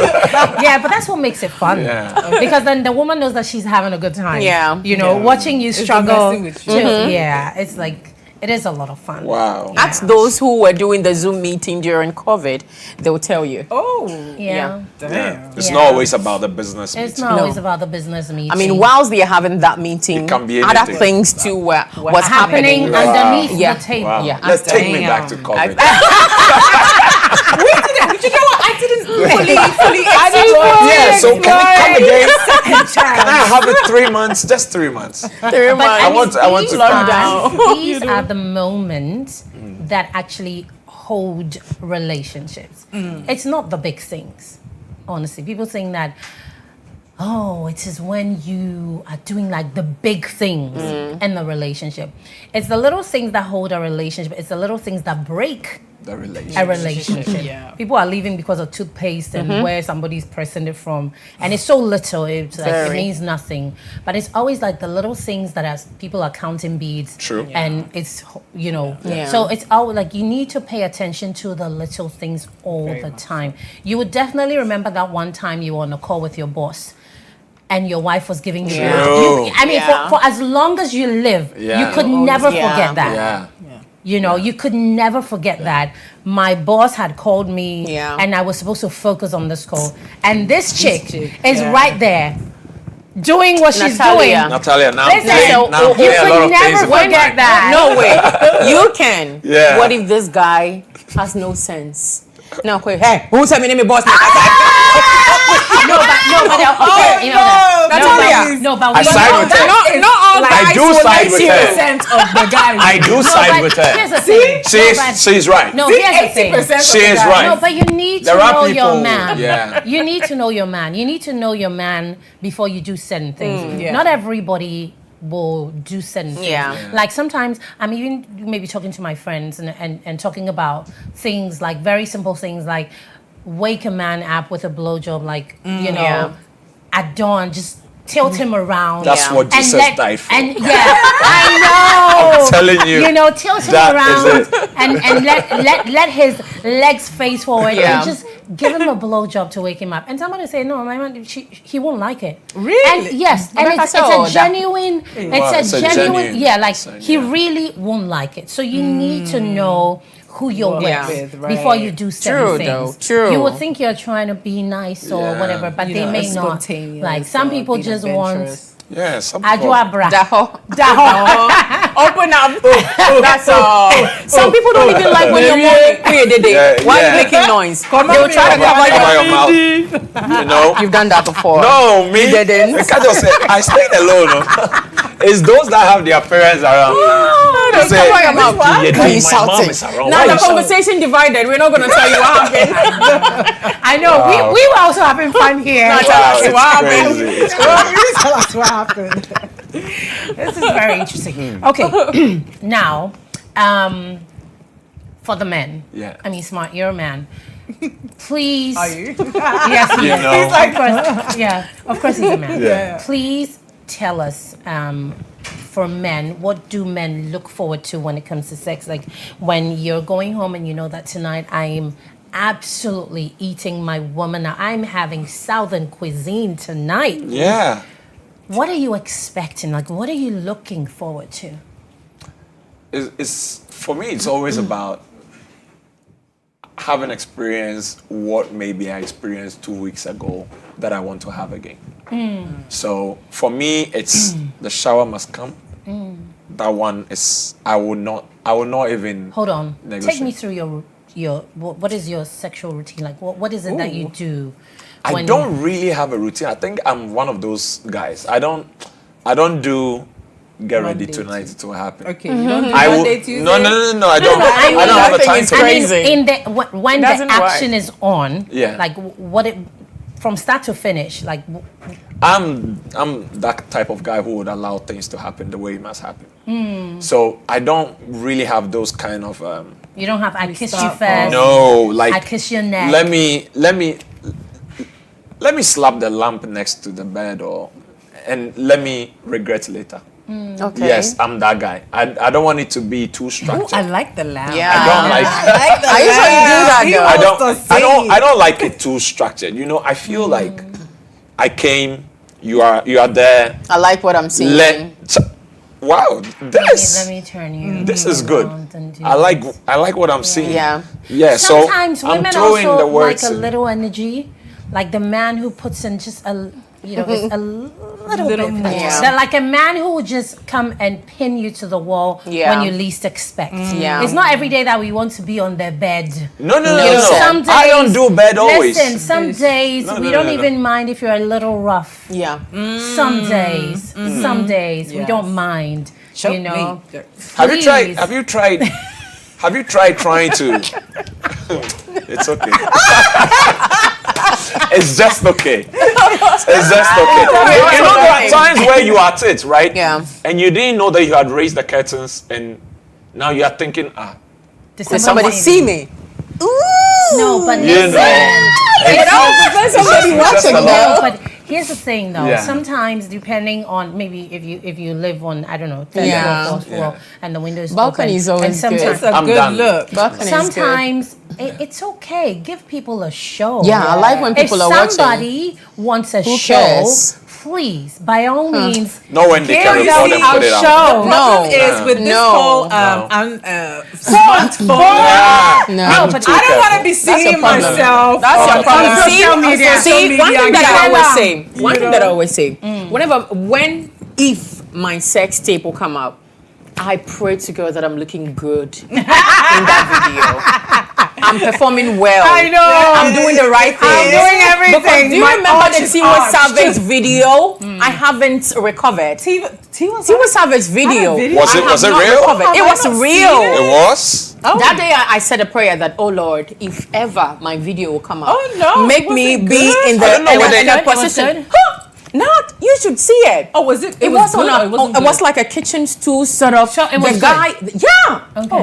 yeah, but that's what makes it fun. Yeah. Because then the woman knows that she's having a good time. Yeah. You know, watching you It's struggle. messing with you. Yeah, it's like, it is a lot of fun. Wow. Ask those who were doing the Zoom meeting during COVID, they'll tell you. Oh. Yeah. Damn. Yeah. It's Yeah. not always about the business It's meeting. not No. always about the business meeting. I mean, whilst they're having that meeting, It can be other anything. things too were was happening happening. underneath Yeah. the table. Wow. Yeah. Let's take me Damn. back to COVID. You know what? I didn't fully Yeah, so can we come again? child. Can I have it 3 months? Just 3 months. 3 months. I want to lockdown. These are the moments that actually hold relationships. It's not the big things, honestly. People saying that, oh, it is when you are doing like the big things in the relationship. It's the little things that hold a relationship. It's the little things that break The relationship. a relationship. Yeah. People are leaving because of toothpaste and where somebody's pressing it from, and it's so little. It's like it Very. means nothing, but it's always like the little things that as people are counting beads. True. And it's Yeah. so it's all like you need to pay attention to the little things all the time. You would definitely remember that one time you were on a call with your boss. And your wife was giving you, True. I mean, Yeah. for as long as you live, Yeah. you could never Yeah. forget that. Yeah. You know, you could never forget that. My boss had called me Yeah. and I was supposed to focus on this call. And this chick is yeah. right there doing what she's Natalia. doing. Natalia, now Listen, I'm so now I'm you playing a lot could of things never in my forget mind. that. No way. You can. Yeah. What if this guy has no sense? No, quick. Hey, who said me name me boss? No, but okay, you know that. Natalia. No, but I we side know with that. her. Not all I guys do will side like with you. her. of the guys. I do No, side but with here's her. the thing. She's right. No, here's the thing. 80% She is right. No, but you need to There are know your people- man. yeah. You need to know your man. You need to know your man before you do certain things. Yeah. Not everybody will do certain things. Yeah. Like sometimes I'm even maybe talking to my friends and talking about things like very simple things like wake a man up with a blowjob, like, you know, Yeah. at dawn, just tilt him around. That's what And Jesus died for. And yeah, I know. I'm telling you. You know, tilt him that around is it. and let his legs face forward Yeah. and just give him a blowjob to wake him up. And somebody say, no, my man, he won't like it. Really? And yes, and it's a genuine, it's a genuine, yeah, like he really won't like it. So you need to know who you're with before you do certain things. True. You would think you're trying to be nice or whatever, but they may not. Like some people just want. Yeah, some people. Daho. Open up. That's all. Some people don't even like when you're moving. Why are you making noise? They will try to cover your mouth. You know? You've done that before. No, me. You didn't. I can't just say, I stayed alone. It's those that have their parents around. They say, cover your mouth. Why are you shouting? Now the conversation divided. We're not going to tell you what happened. I know. Wow. We were also having fun here. Wow, It's crazy. Tell us what happened. This is very interesting. Okay, now, for the men. Yeah. I mean, Smart, you're a man. Please. Are you? Yes, he is. Know. Of course, yeah, of course he's a man. Yeah. Please tell us, for men, what do men look forward to when it comes to sex? Like when you're going home and you know that tonight I'm absolutely eating my woman. Now, I'm having Southern cuisine tonight. Yeah. What are you expecting? Like, what are you looking forward to? It's for me, it's always about having experienced what maybe I experienced 2 weeks ago that I want to have again. So for me, it's the shower must come. That one is I will not even. Hold on. Negotiate. Take me through your what is your sexual routine like? What is it that you do? I don't really have a routine. I think I'm one of those guys. I don't do get ready tonight to happen. Okay, you don't do I will, Monday, Tuesday? no. I don't. I I don't have a think time it's to. crazy. in the when the action is on, Yeah. like what it from start to finish, like I'm that type of guy who would allow things to happen the way it must happen. So I don't really have those kind of. you don't have I kiss you start first. No, like I kiss your neck. Let me slap the lamp next to the bed and let me regret later. Okay. Yes, I'm that guy. I don't want it to be too structured. I like the lamp. Yeah. I don't like. Are you sure you do that though? I don't like it too structured. You know, I feel like I came. You are there. I like what I'm seeing. Wow, let me turn you. this is good. I like what I'm seeing. Yeah. Yeah. Sometimes so I'm women throwing also the words. like a little energy, like the man who puts in just a just a little bit more. Yeah. That like a man who would just come and pin you to the wall when you least expect. Yeah. It's not every day that we want to be on their bed. No. Some days, I don't do bed always. Listen, some days we don't even mind if you're a little rough. Yeah. Some days we don't mind. You know. Have you tried trying to? It's okay. It's just okay. It's just okay. You know, there are times where you are at it, right? Yeah. And you didn't know that you had raised the curtains, and now you are thinking, Did somebody see me? Ooh. No, but you listen. know. Somebody watching No, but here's the thing, though. Yeah. Sometimes, depending on maybe if you live on I don't know third floor, fourth floor, and the windows Balcony is open, always and good. It's a I'm good done. look. Balcony is good. sometimes it's okay. Give people a show. Yeah, I like when people if are watching. somebody wants a show, cares? please, by all means, Not when they can give record and us put it a out. show. The problem is with this whole smartphone. I'm but too I don't want to careful. be seeing problem. myself. That's your problem. on social media. See, one thing that I always say. One thing that I always say. If my sex tape will come out, I pray to God that I'm looking good in that video. I'm performing well. I know. I'm doing the right thing. I'm doing everything. Because do you My remember arch the is Tiwa arched. Savage video? I haven't recovered. Tiwa Savage video. Was it real? It was real. It was. That day I said a prayer that, oh Lord, if ever my video will come out, Oh, no. make Was me it be good? in I don't know the whether in a it was position. good. Not, you should see it. Oh, was it? It was on good or wasn't it was good? like a kitchen stool sort of. So it was the guy, the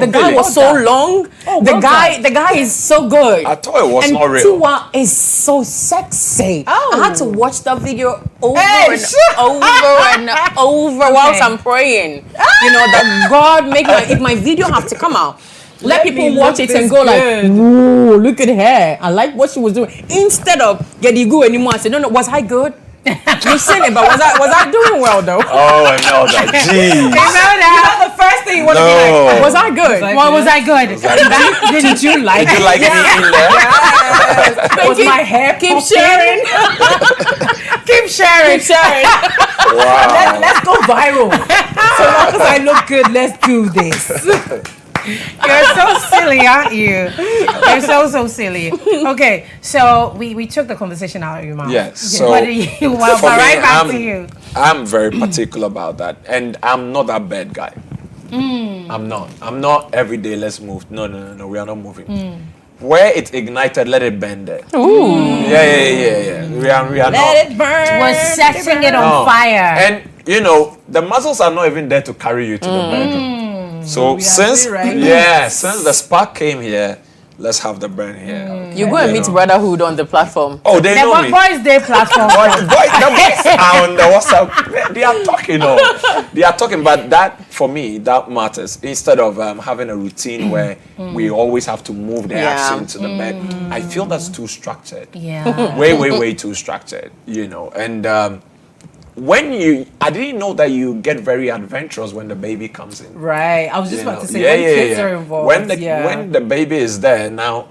guy really? was so long. The well guy is so good. I thought it was and not real. Tiwa is so sexy. Oh. I had to watch that video over Hey, and shut over and over whilst I'm praying. You know that God make if my video have to come out. Let people me watch look it and this go good. like, whoa, look at her. I like what she was doing. Instead of get you go anymore, I said, no, was I good? You've seen it, but was I doing well though? Oh, I know that. Jeez. The first thing you want to be like, Was I good? Was I good? Did you like Did you like me in there? was my hair Keep popping? sharing. Keep sharing. Keep sharing. Wow. Let's go viral. So long as I look good, let's do this. You're so silly, aren't you? You're so silly. Okay, so we took the conversation out of your mouth. Yes. So What do you want? for me, Right back to you. I'm very particular about that, and I'm not that bad guy. I'm not every day. Let's move. No. We are not moving. Where it ignited, let it burn there. Ooh. Yeah. We are Let not. it burn. We're setting it on No. fire. And the muscles are not even there to carry you to the bedroom. So since right. since the spark came here, let's have the burn here. You go and meet brotherhood on the platform. Oh, they know me. Boys Day platform. The boys are on the WhatsApp. They are talking. They are talking. But that, for me, that matters. Instead of having a routine where we always have to move the action to the bed, I feel that's too structured. Yeah. Way too structured. And I didn't know that you get very adventurous when the baby comes in. Right. I was just about to say, when kids are involved. When the baby is there now,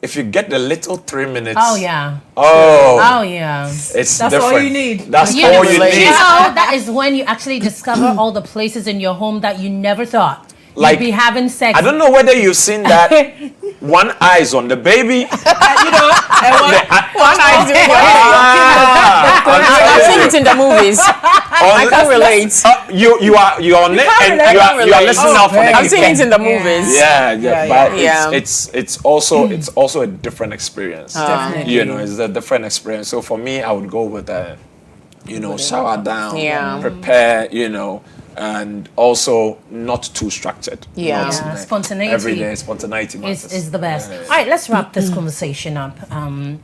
if you get the little 3 minutes. Oh yeah. Oh yeah. It's That's different. all you need. That's You all know, you need. that is when you actually discover all the places in your home that you never thought Like, you'd be having sex. I don't know whether you've seen that. One eye's on the baby. And One eye doing I've seen it in the movies. I can't relate. You are on it and you are listening out for the I've seen it in the movies. But Yeah. it's also a different experience. Definitely. It's a different experience. So for me, I would go with shower down, Yeah. prepare, and also not too structured. Yeah. Not, Spontaneity. Every day, spontaneity matters. is the best. All right, let's wrap this conversation up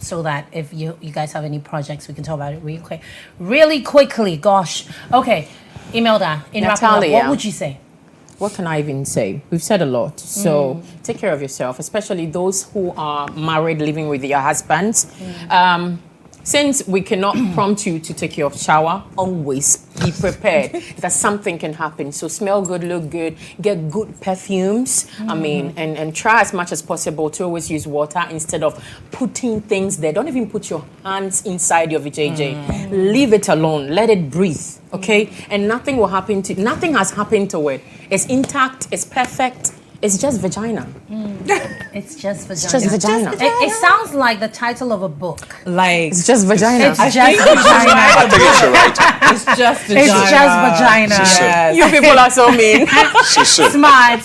so that if you guys have any projects, we can talk about it really quickly. Gosh. Okay, Imelda, in wrapping up, Natalia. what would you say? What can I even say? We've said a lot. So take care of yourself, especially those who are married, living with your husbands. Since we cannot prompt you to take your shower, always be prepared that something can happen. So smell good, look good, get good perfumes. And try as much as possible to always use water instead of putting things there. Don't even put your hands inside your VJJ. Leave it alone. Let it breathe. Okay? And nothing will happen to nothing has happened to it. It's intact, it's perfect. It's just vagina. It's just vagina. It's just vagina. It sounds like the title of a book. Like, It's just vagina. It's just vagina. I think it's right. it's just vagina. It's just vagina. Yes. You people are so mean. She should. Smart.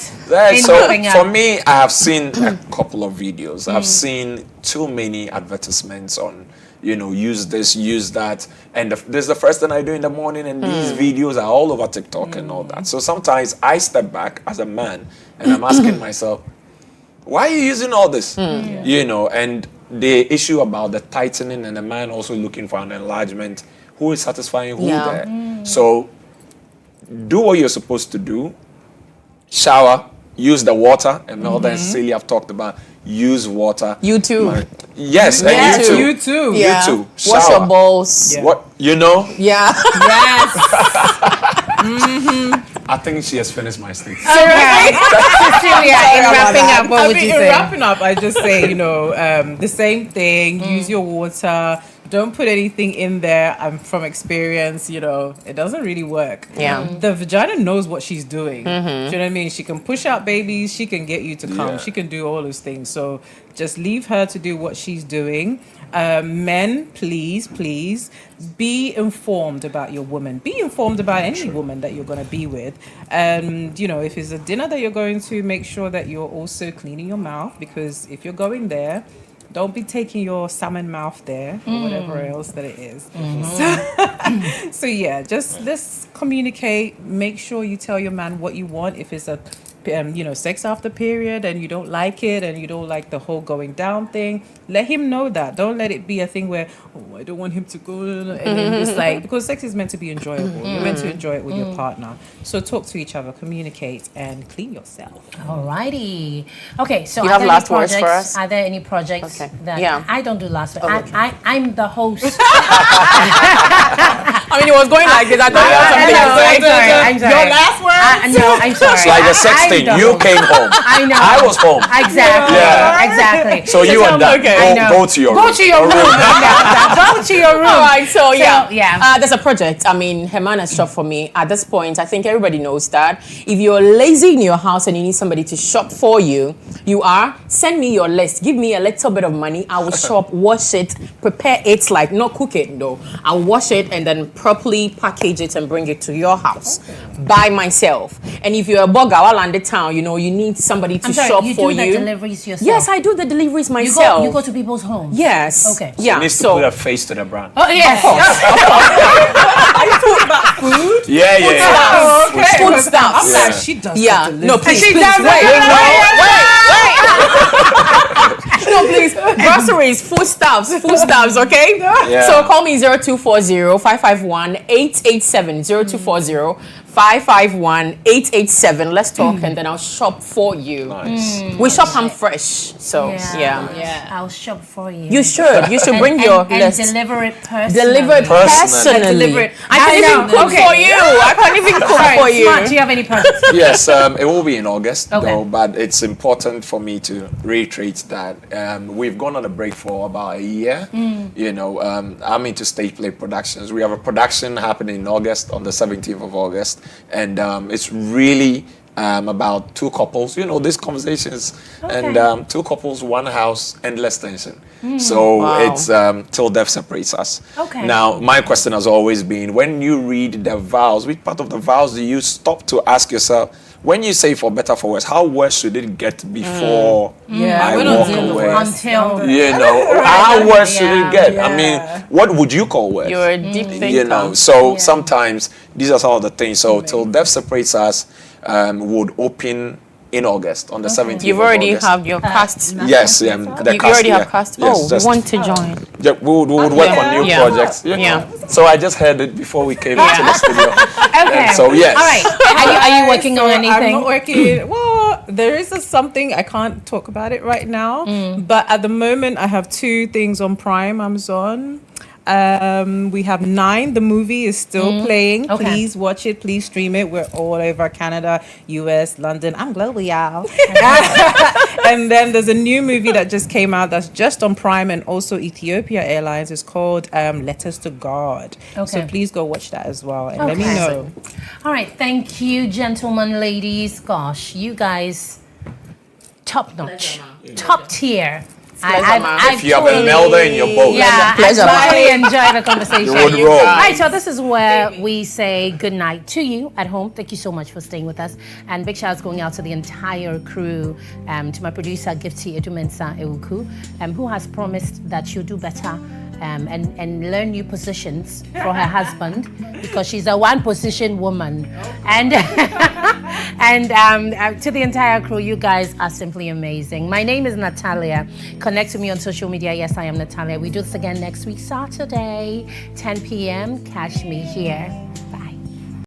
In So wrapping up. for me, I have seen a couple of videos. I've seen too many advertisements on, use this, use that. And this is the first thing I do in the morning, and these videos are all over TikTok and all that. So sometimes I step back as a man and I'm asking myself, why are you using all this? And the issue about the tightening and the man also looking for an enlargement, who is satisfying who there? So do what you're supposed to do. Shower, use the water, and Melda and Cecilia have talked about use water. You too. Yes, Yeah. and you too. You too. Yeah. You too. Wash your Shower. balls. Yeah. What Yeah. I think she has finished my statement. Cecilia, in wrapping up, what would you In say? wrapping up, I just say, the same thing. Use your water. Don't put anything in there. I'm from experience, it doesn't really work. Yeah. The vagina knows what she's doing. Do you know what I mean? She can push out babies. She can get you to come. Yeah. She can do all those things. So just leave her to do what she's doing. Men, please be informed about your woman. Be informed about any woman that you're going to be with. And, if it's a dinner that you're going to, make sure that you're also cleaning your mouth, because if you're going there, don't be taking your salmon mouth there or whatever else that it is. So yeah, just let's communicate. Make sure you tell your man what you want. If it's a sex after period and you don't like it and you don't like the whole going down thing, let him know that. Don't let it be a thing where, oh, I don't want him to go, and then it's like, because sex is meant to be enjoyable. You're meant to enjoy it with your partner. So talk to each other, communicate, and clean yourself. Alrighty. Okay, so You are have there last any words for projects? us? Are there any projects that I don't do last words? I'm the host. I mean, it was going like this. I thought you had something to say. I'm sorry. Your last words? No, I'm sorry. It's like a sex I'm thing. the You host. came home. I know. I was home. Exactly. Yeah. Exactly. So you and that. I know. Go to your room. Go to your room. Go to your room. All right, so yeah. yeah. There's a project. I mean, Herman has shop for me. At this point, I think everybody knows that. If you're lazy in your house and you need somebody to shop for you, send me your list. Give me a little bit of money. I will shop, wash it, prepare it, like not cook it though. I'll wash it and then properly package it and bring it to your house by myself. And if you're a bugger while on the town, you need somebody to shop for you. You do the deliveries yourself? Yes, I do the deliveries myself. You go to people's homes? Yes. Okay. Yeah. It needs to put a face to the brand. Oh, yes. Are you talking about food? Yeah. Oh, okay. Food stuff. I'm like, she does. Yeah. No, please. She Please, does wait. it. No, please. Groceries, foodstuffs, okay? Yeah. So call me 0240-551-887. 0240-551-887. Let's talk and then I'll shop for you. Nice. We shop ham fresh. So, yeah. I'll shop for you. You should bring your list. And deliver it personally. Deliver it personally. I can even cook for you. I can't even cook for you. Smart. Do you have any projects? Yes, it will be in August, Okay. though, but it's important for me to reiterate that we've gone on a break for about a year. I'm into stage play productions. We have a production happening in August, on the 17th of August, and it's really about two couples, these conversations, and two couples, one house, endless tension. So it's till death separates us. Okay. Now, my question has always been, when you read the vows, which part of the vows do you stop to ask yourself, when you say for better, for worse, how worse should it get before I walk away? Until How worse should it get? I mean, what would you call worse? You're a deep thinker. So sometimes these are some of the things. So till death separates us would open in August, on the 17th You've of already August. have your cast. Yes, the You cast, already have cast. Yes, We want to join. Yeah, we would work on new projects. So I just heard it before we came into the studio. Okay. So yes. All right. Are you working on anything? I'm not working. Well, there is something, I can't talk about it right now, but at the moment I have two things on Prime, Amazon. We have 9. The movie is still playing. Okay. Please watch it. Please stream it. We're all over Canada, US, London. I'm global, y'all. And then there's a new movie that just came out that's just on Prime and also Ethiopia Airlines. It's called Letters to God. Okay. So please go watch that as well and let me know. All right. Thank you, gentlemen, ladies. Gosh, you guys, top notch, top tier. If you have a Nelda in your boat. Yeah, Pleasure, I really enjoy the conversation. You would roll. All right, so this is where we say good night to you at home. Thank you so much for staying with us. And big shout out going out to the entire crew, to my producer, Gifty Edumensa Ewuku, who has promised that she'll do better and learn new positions for her husband, because she's a one-position woman. And to the entire crew, you guys are simply amazing. My name is Natalia. Connect with me on social media. Yes, I am Natalia. We do this again next week, Saturday, 10 p.m. Catch me here.